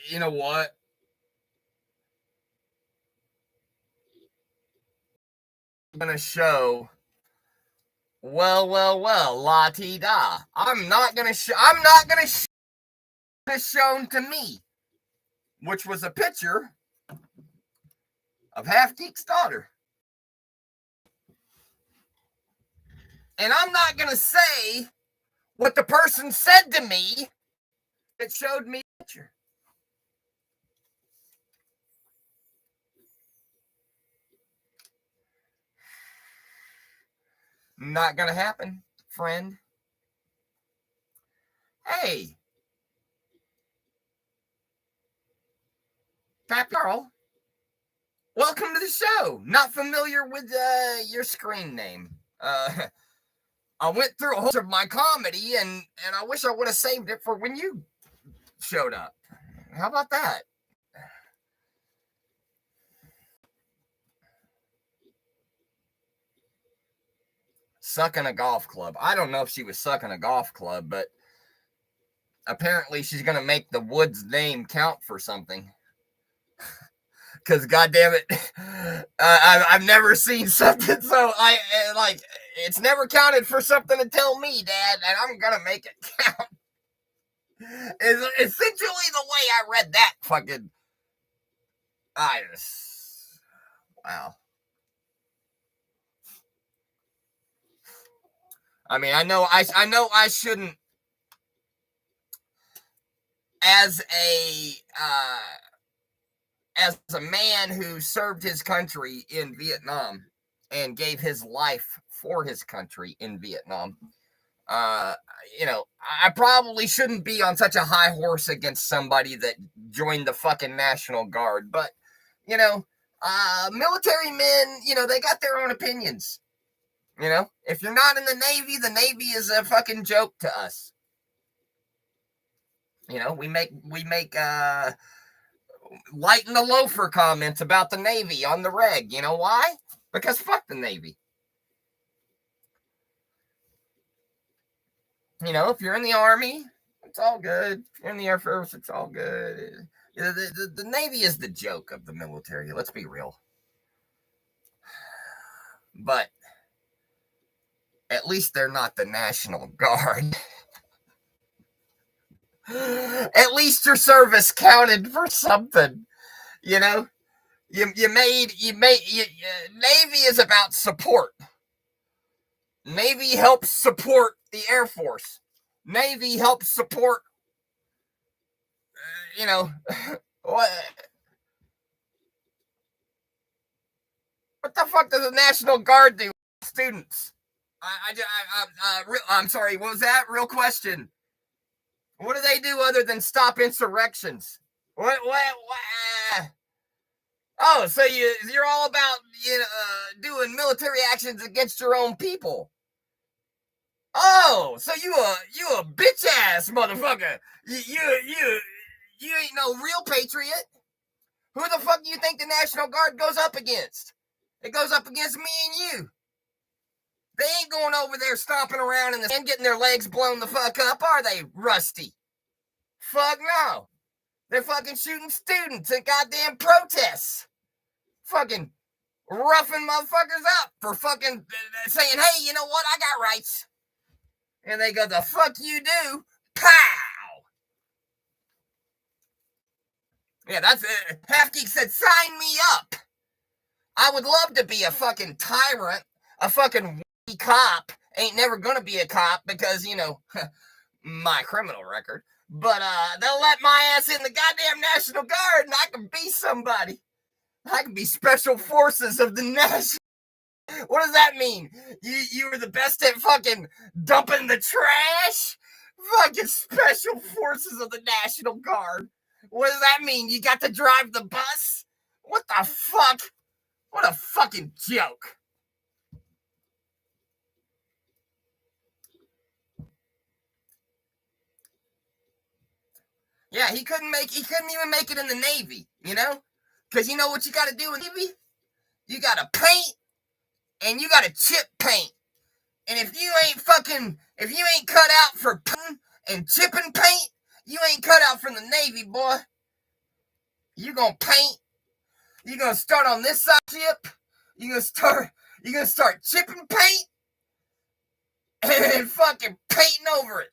Speaker 1: You know what? I'm gonna show. Well, la ti da. I'm not gonna show this shown to me, which was a picture of Half Geek's daughter. And I'm not gonna say what the person said to me that showed me the picture. Not gonna happen, friend. Hey, Pat Carl, welcome to the show. Not familiar with your screen name. I went through a whole of my comedy, and I wish I would have saved it for when you showed up. How about that? Sucking a golf club. I don't know if she was sucking a golf club, but apparently she's going to make the Woods name count for something. Because, goddamn it, I've never seen something so it's never counted for something to tell me, Dad, and I'm going to make it count. Is essentially the way I read that fucking. Wow. I mean, I know I shouldn't, as a man who served his country in Vietnam and gave his life for his country in Vietnam, I probably shouldn't be on such a high horse against somebody that joined the fucking National Guard. But, military men, they got their own opinions. If you're not in the Navy is a fucking joke to us. We make lighten the loafer comments about the Navy on the reg. You know why? Because fuck the Navy. If you're in the Army, it's all good. If you're in the Air Force, it's all good. The Navy is the joke of the military. Let's be real. But at least they're not the National Guard. At least your service counted for something. Navy is about support. Navy helps support the Air Force. Navy helps support, what the fuck does the National Guard do? Students. I'm sorry, what was that? Real question. What do they do other than stop insurrections? What? Oh, so you're all about doing military actions against your own people. Oh, so you a bitch ass motherfucker. You ain't no real patriot. Who the fuck do you think the National Guard goes up against? It goes up against me and you. They ain't going over there stomping around in the sand getting their legs blown the fuck up, are they, Rusty? Fuck no. They're fucking shooting students at goddamn protests. Fucking roughing motherfuckers up for fucking saying, hey, you know what? I got rights. And they go, the fuck you do? Pow! Yeah, that's it. Half Geek said, sign me up. I would love to be a fucking tyrant, a fucking cop ain't never gonna be a cop because, my criminal record. But they'll let my ass in the goddamn National Guard and I can be somebody. I can be Special Forces of the National. What does that mean? You were the best at fucking dumping the trash? Fucking Special Forces of the National Guard. What does that mean? You got to drive the bus? What the fuck? What a fucking joke. Yeah, he couldn't even make it in the Navy, Because you know what you got to do in the Navy? You got to paint and you got to chip paint. And if you ain't cut out for painting and chipping paint, you ain't cut out for the Navy, boy. You gonna paint. You gonna start on this side chip. You gonna start chipping paint and then fucking painting over it.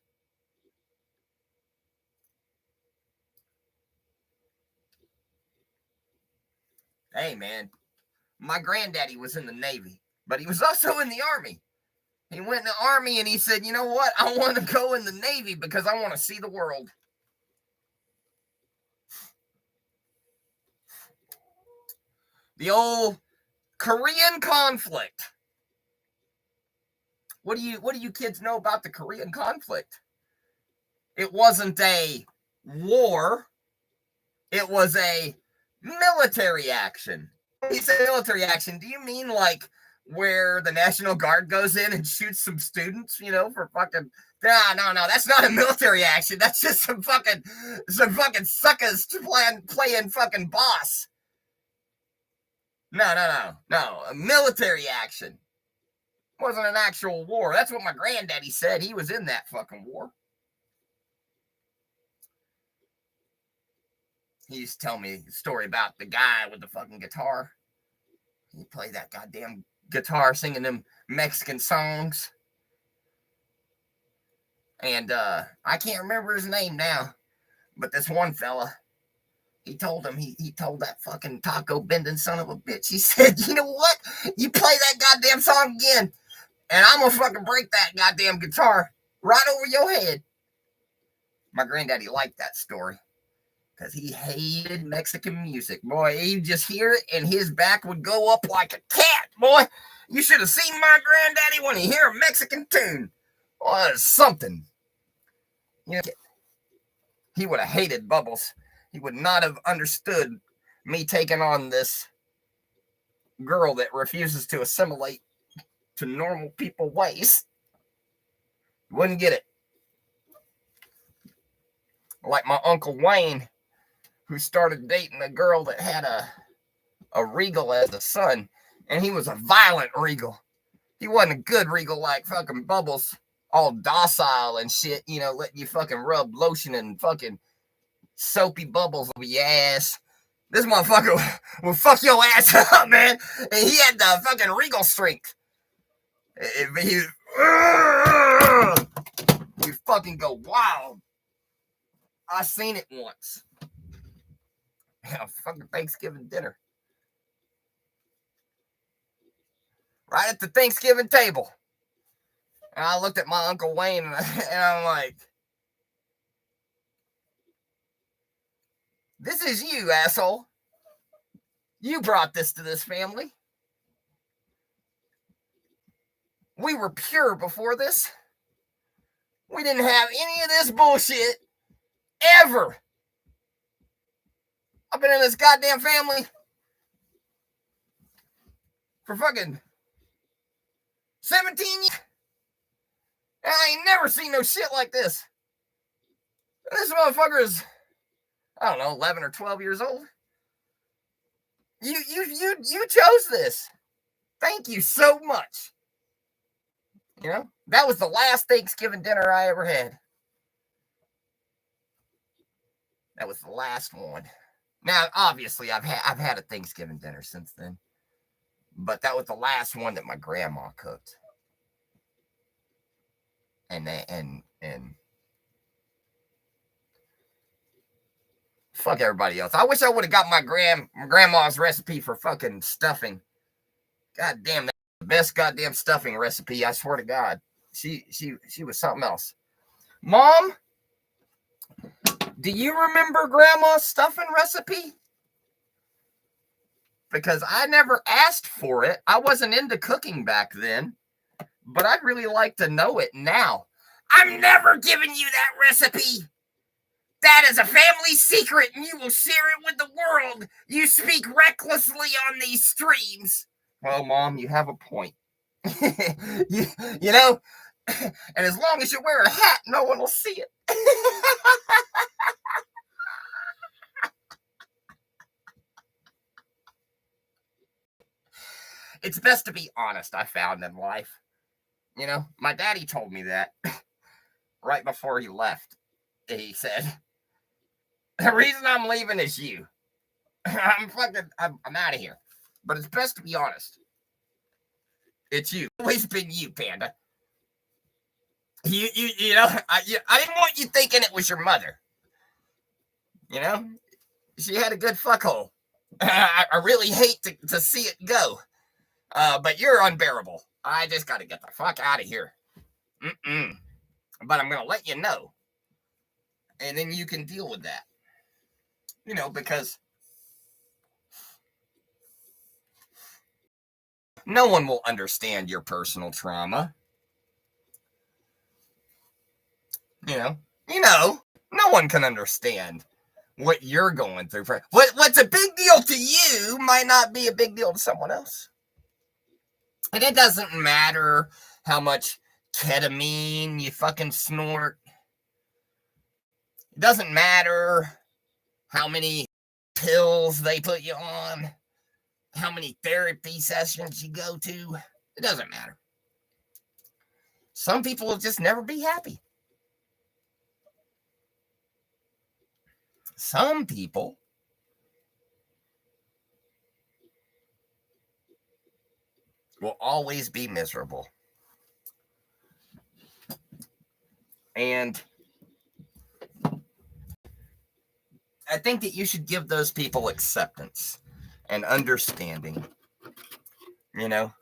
Speaker 1: Hey, man, my granddaddy was in the Navy, but he was also in the Army. He went in the Army and he said, you know what? I want to go in the Navy because I want to see the world. The old Korean conflict. What do you kids know about the Korean conflict? It wasn't a war. It was a military action. When you say military action, do you mean like where the National Guard goes in and shoots some students, for fucking... No, that's not a military action. That's just some fucking suckers playing fucking boss. No, a military action. It wasn't an actual war. That's what my granddaddy said. He was in that fucking war. He used to tell me a story about the guy with the fucking guitar. He played that goddamn guitar singing them Mexican songs. And I can't remember his name now. But this one fella, he told that fucking taco bending son of a bitch. He said, you know what? You play that goddamn song again, and I'm gonna fucking break that goddamn guitar right over your head. My granddaddy liked that story because he hated Mexican music. Boy, he'd just hear it and his back would go up like a cat. Boy, you should have seen my granddaddy when he hear a Mexican tune. Boy, it's something. He would have hated Bubbles. He would not have understood me taking on this girl that refuses to assimilate to normal people ways. Wouldn't get it. Like my Uncle Wayne, who started dating a girl that had a Regal as a son, and he was a violent Regal. He wasn't a good Regal like fucking Bubbles, all docile and shit, letting you fucking rub lotion and fucking soapy bubbles over your ass. This motherfucker will fuck your ass up, man. And he had the fucking Regal strength. He fucking go wild. I seen it once. Yeah, fucking Thanksgiving dinner. Right at the Thanksgiving table. And I looked at my Uncle Wayne and I'm like, this is you, asshole. You brought this to this family. We were pure before this. We didn't have any of this bullshit ever. I've been in this goddamn family for fucking 17 years. And I ain't never seen no shit like this. This motherfucker is, I don't know, 11 or 12 years old. You chose this. Thank you so much. That was the last Thanksgiving dinner I ever had. That was the last one. Now, obviously, I've had a Thanksgiving dinner since then, but that was the last one that my grandma cooked. And fuck everybody else. I wish I would have got my grandma's recipe for fucking stuffing. God damn, that's the best goddamn stuffing recipe, I swear to God. She was something else. Mom, do you remember Grandma's stuffing recipe? Because I never asked for it. I wasn't into cooking back then, but I'd really like to know it now. I'm never giving you that recipe. That is a family secret, and you will share it with the world. You speak recklessly on these streams. Well, Mom, you have a point. you know, and as long as you wear a hat, no one will see it. It's best to be honest, I found in life. You know, my daddy told me that right before he left. He said, the reason I'm leaving is you. I'm out of here. But it's best to be honest. It's you. It's always been you, Panda. You know, I didn't want you thinking it was your mother. You know, she had a good fuckhole. I really hate to see it go. But you're unbearable. I just got to get the fuck out of here. But I'm going to let you know. And then you can deal with that. You know, because no one will understand your personal trauma. You know, no one can understand what you're going through. What's a big deal to you might not be a big deal to someone else. And it doesn't matter how much ketamine you fucking snort. It doesn't matter how many pills they put you on, how many therapy sessions you go to. It doesn't matter. Some people will just never be happy. Some people will always be miserable. And I think that you should give those people acceptance and understanding, you know?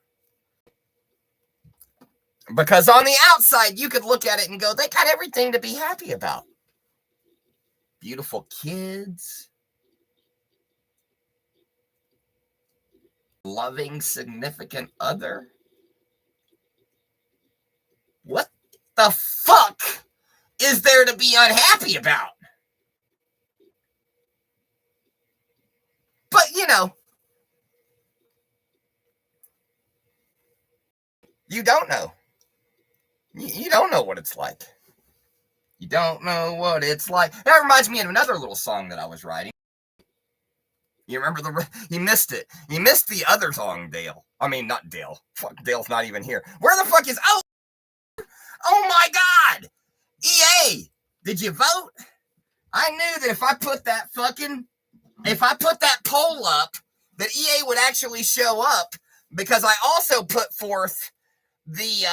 Speaker 1: Because on the outside, you could look at it and go, they got everything to be happy about. Beautiful kids. Loving significant other. What the fuck is there to be unhappy about? But, you know, you don't know. You don't know what it's like. You don't know what it's like. That reminds me of another little song that I was writing. You remember you missed it. You missed the other song, Dale. I mean, not Dale. Fuck, Dale's not even here. Where the fuck is... Oh my God! EA, did you vote? I knew that if I put that poll up, that EA would actually show up, because I also put forth the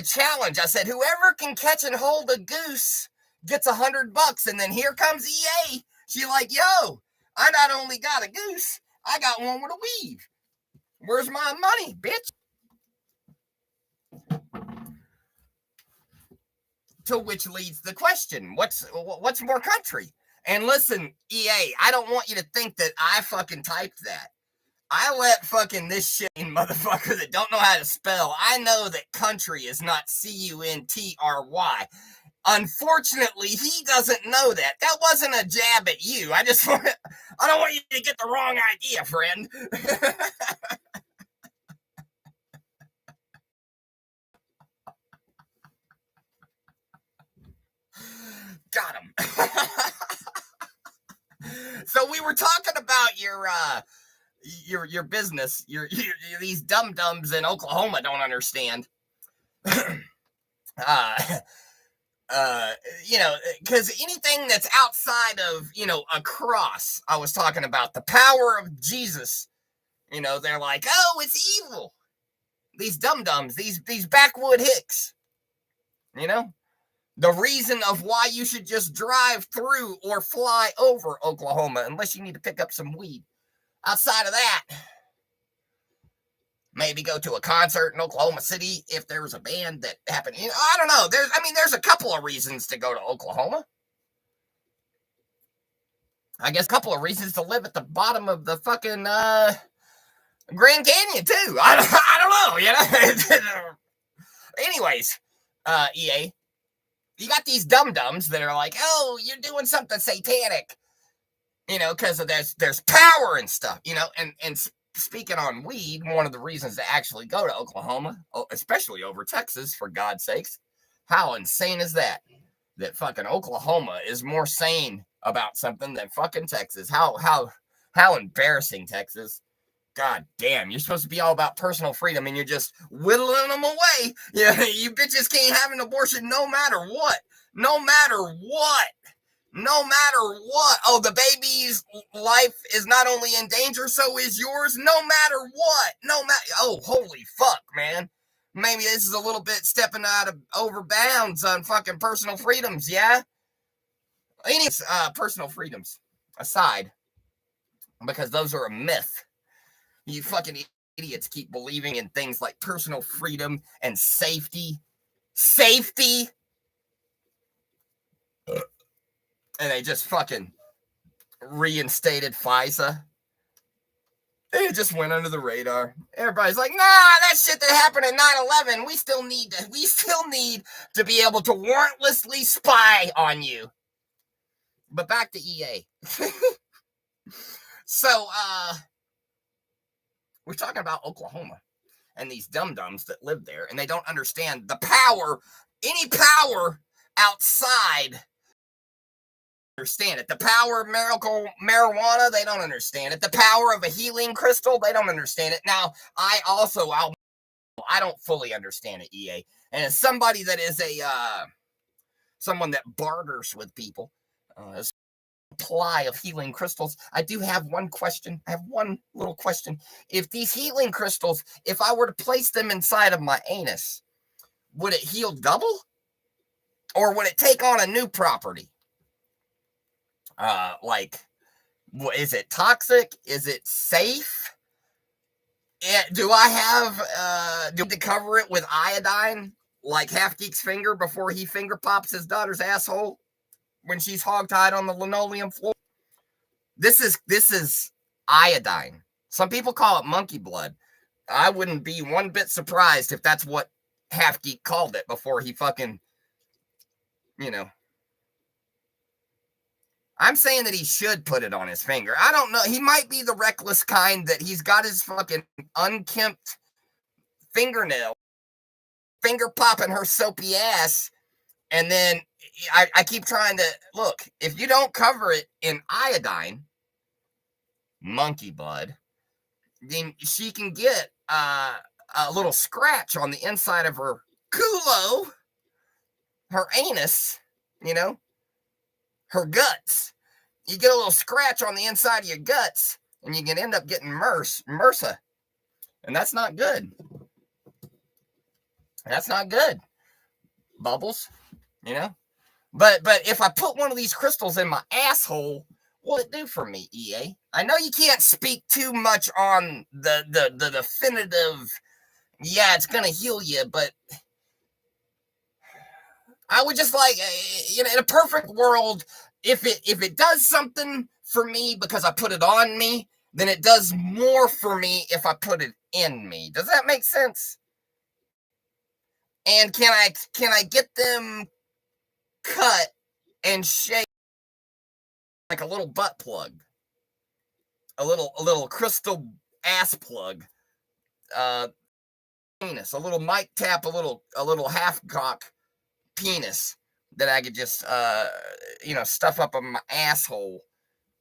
Speaker 1: challenge. I said, whoever can catch and hold a goose gets $100. And then here comes EA. She like, yo, I not only got a goose, I got one with a weave. Where's my money, bitch? To which leads the question, what's more country? And listen, EA, I don't want you to think that I fucking typed that. I let fucking this shit motherfucker that don't know how to spell. I know that country is not C-U-N-T-R-Y. Unfortunately, he doesn't know that. That wasn't a jab at you. I don't want you to get the wrong idea, friend. Got him. So we were talking about your business. These dum-dums in Oklahoma don't understand. You know, because anything that's outside of, you know, a cross, I was talking about the power of Jesus, you know, they're like, oh, it's evil. These dum-dums, these backwood hicks, you know, the reason of why you should just drive through or fly over Oklahoma, unless you need to pick up some weed. Outside of that, maybe go to a concert in Oklahoma City if there was a band that happened. I don't know. There's a couple of reasons to go to Oklahoma. I guess a couple of reasons to live at the bottom of the fucking Grand Canyon too. I don't know. Anyways, EA, you got these dum-dums that are like, oh, you're doing something satanic, because there's power and stuff, and speaking on weed, one of the reasons to actually go to Oklahoma, especially over Texas, for God's sakes, how insane is that? That fucking Oklahoma is more sane about something than fucking Texas. How embarrassing, Texas. God damn, you're supposed to be all about personal freedom and you're just whittling them away. You bitches can't have an abortion no matter what. No matter what. No matter what. Oh, the baby's life is not only in danger, so is yours. No matter what. Oh, holy fuck, man. Maybe this is a little bit stepping out of over bounds on fucking personal freedoms, yeah? Anyways, personal freedoms aside, because those are a myth. You fucking idiots keep believing in things like personal freedom and safety. Safety! And they just fucking reinstated FISA. It just went under the radar. Everybody's like, nah, that shit that happened in 9/11, we still need to be able to warrantlessly spy on you. But back to EA. So, we're talking about Oklahoma and these dum-dums that live there, and they don't understand the power, any power outside. Understand it. The power of miracle marijuana, they don't understand it. The power of a healing crystal, they don't understand it. Now, I don't fully understand it, EA. And as somebody that is someone that barters with people, supply of healing crystals, I do have one question. I have one little question. If these healing crystals, if I were to place them inside of my anus, would it heal double? Or would it take on a new property? Is it toxic? Is it safe? Do I have to cover it with iodine like Half Geek's finger before he finger pops his daughter's asshole when she's hogtied on the linoleum floor? This is iodine. Some people call it monkey blood. I wouldn't be one bit surprised if that's what Half Geek called it before he fucking, I'm saying that he should put it on his finger. I don't know. He might be the reckless kind that he's got his fucking unkempt fingernail, finger popping her soapy ass. And then I keep trying to look, if you don't cover it in iodine, monkey blood, then she can get a little scratch on the inside of her culo, her anus, her guts. You get a little scratch on the inside of your guts, and you can end up getting MRSA. And that's not good. That's not good. Bubbles, But if I put one of these crystals in my asshole, what'll it do for me, EA? I know you can't speak too much on the definitive, yeah, it's going to heal you, but I would just like, in a perfect world, if it does something for me because I put it on me, then it does more for me if I put it in me. Does that make sense? And can I get them cut and shaped like a little butt plug, a little crystal ass plug, penis, a little mic tap, a little half cock penis that I could just stuff up in my asshole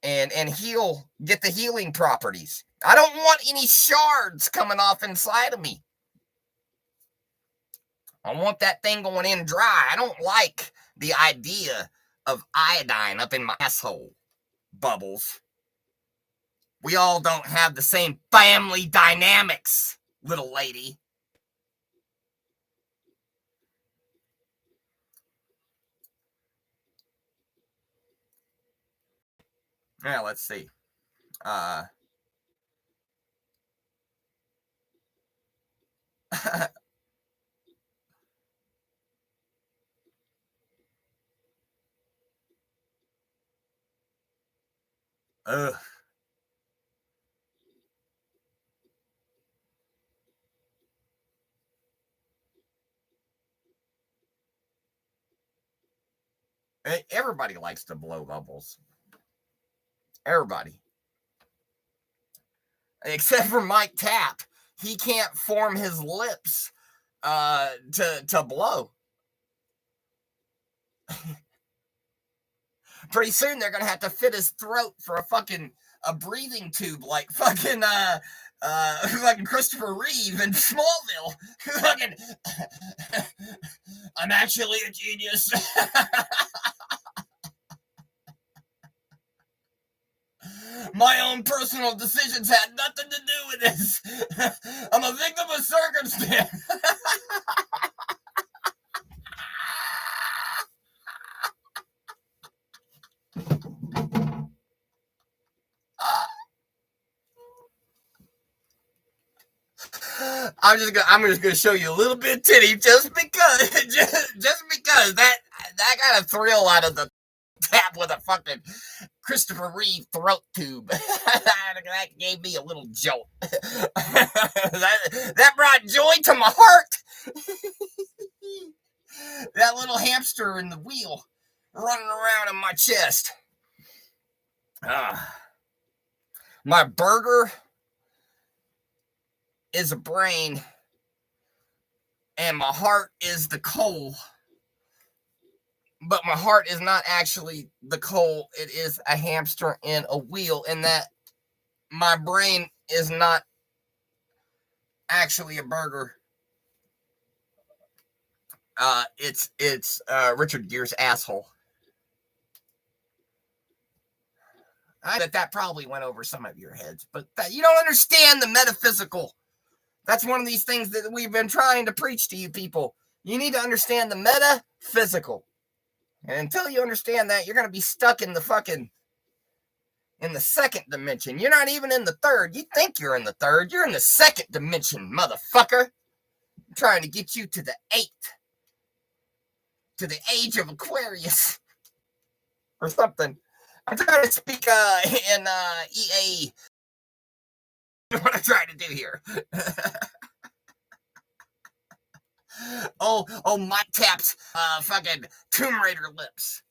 Speaker 1: and get the healing properties. I don't want any shards coming off inside of me. I want that thing going in dry. I don't like the idea of iodine up in my asshole. Bubbles. We all don't have the same family dynamics, little lady. Yeah, let's see. Ugh. Everybody likes to blow bubbles. Everybody. Except for Mike Tapp. He can't form his lips to blow. Pretty soon they're gonna have to fit his throat for a breathing tube like fucking Christopher Reeve in Smallville. Fucking I'm actually a genius. My own personal decisions had nothing to do with this. I'm a victim of circumstance. I'm just gonna show you a little bit of titty just because that got a thrill out of the tap with a fucking Christopher Reeve throat tube. That gave me a little jolt. that brought joy to my heart. That little hamster in the wheel running around in my chest. My burger is a brain, and my heart is the coal. But my heart is not actually the coal. It is a hamster in a wheel, and that my brain is not actually a burger. It's Richard Gere's asshole. I bet that probably went over some of your heads, but you don't understand the metaphysical. That's one of these things that we've been trying to preach to you people. You need to understand the metaphysical. And until you understand that, you're going to be stuck in the second dimension. You're not even in the third. You think you're in the third. You're in the second dimension, motherfucker. I'm trying to get you to the 8th. To the age of Aquarius. Or something. I'm trying to speak in EA. What I'm trying to do here. Mike Tapp's fucking Tomb Raider lips.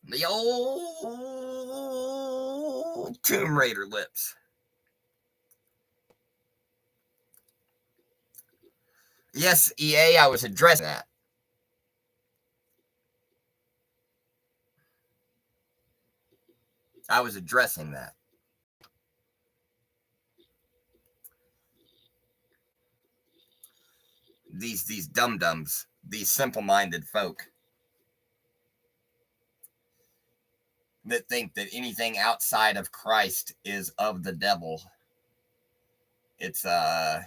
Speaker 1: The old Tomb Raider lips. Yes, EA, I was addressing that. I was addressing that. These dum-dums, these simple-minded folk that think that anything outside of Christ is of the devil. It's a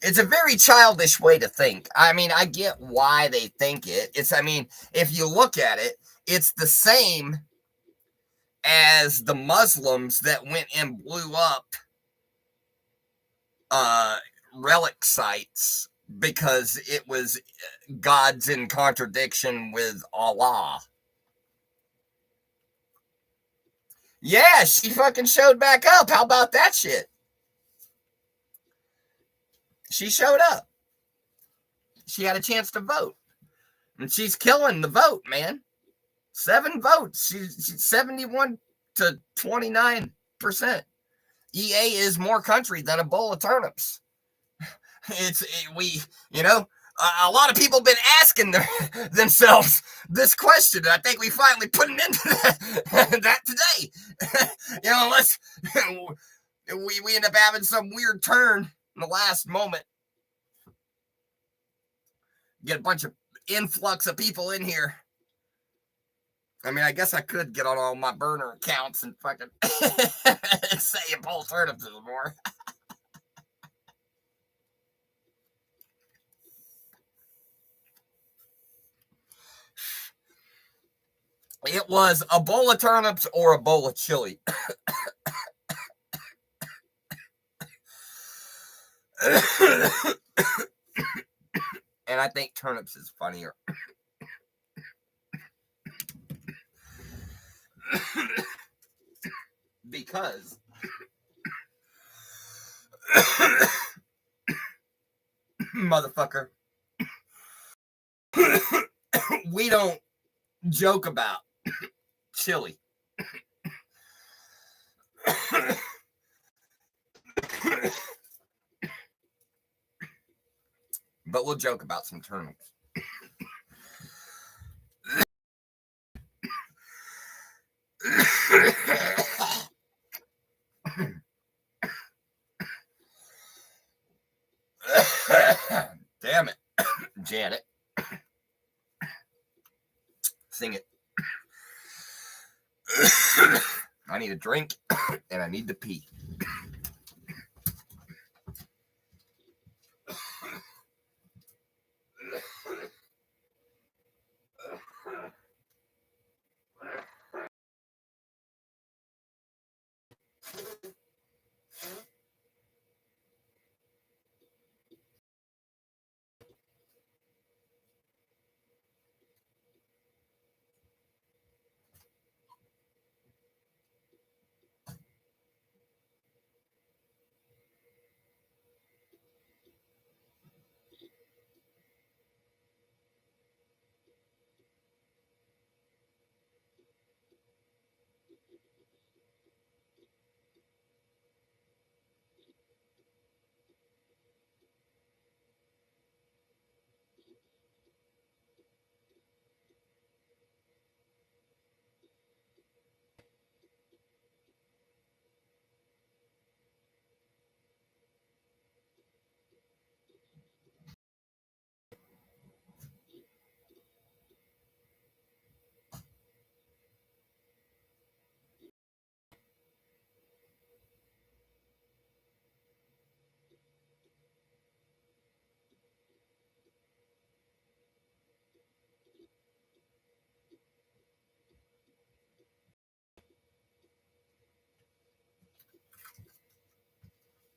Speaker 1: very childish way to think. I mean, I get why they think it. If you look at it, it's the same as the Muslims that went and blew up relic sites because it was gods in contradiction with Allah. Yeah, she fucking showed back up. How about that shit? She showed up. She had a chance to vote. And she's killing the vote, man. 7 votes. She's 71 to 29%. EA is more country than a bowl of turnips. A lot of people have been asking themselves this question. I think we finally put an end to that today. Unless we end up having some weird turn in the last moment. Get a bunch of influx of people in here. I guess I could get on all my burner accounts and fucking say a bowl of turnips more. It was a bowl of turnips or a bowl of chili. And I think turnips is funnier. Because motherfucker, we don't joke about chili. But we'll joke about some turnips. Damn it, Janet. Sing it. I need a drink and I need to pee.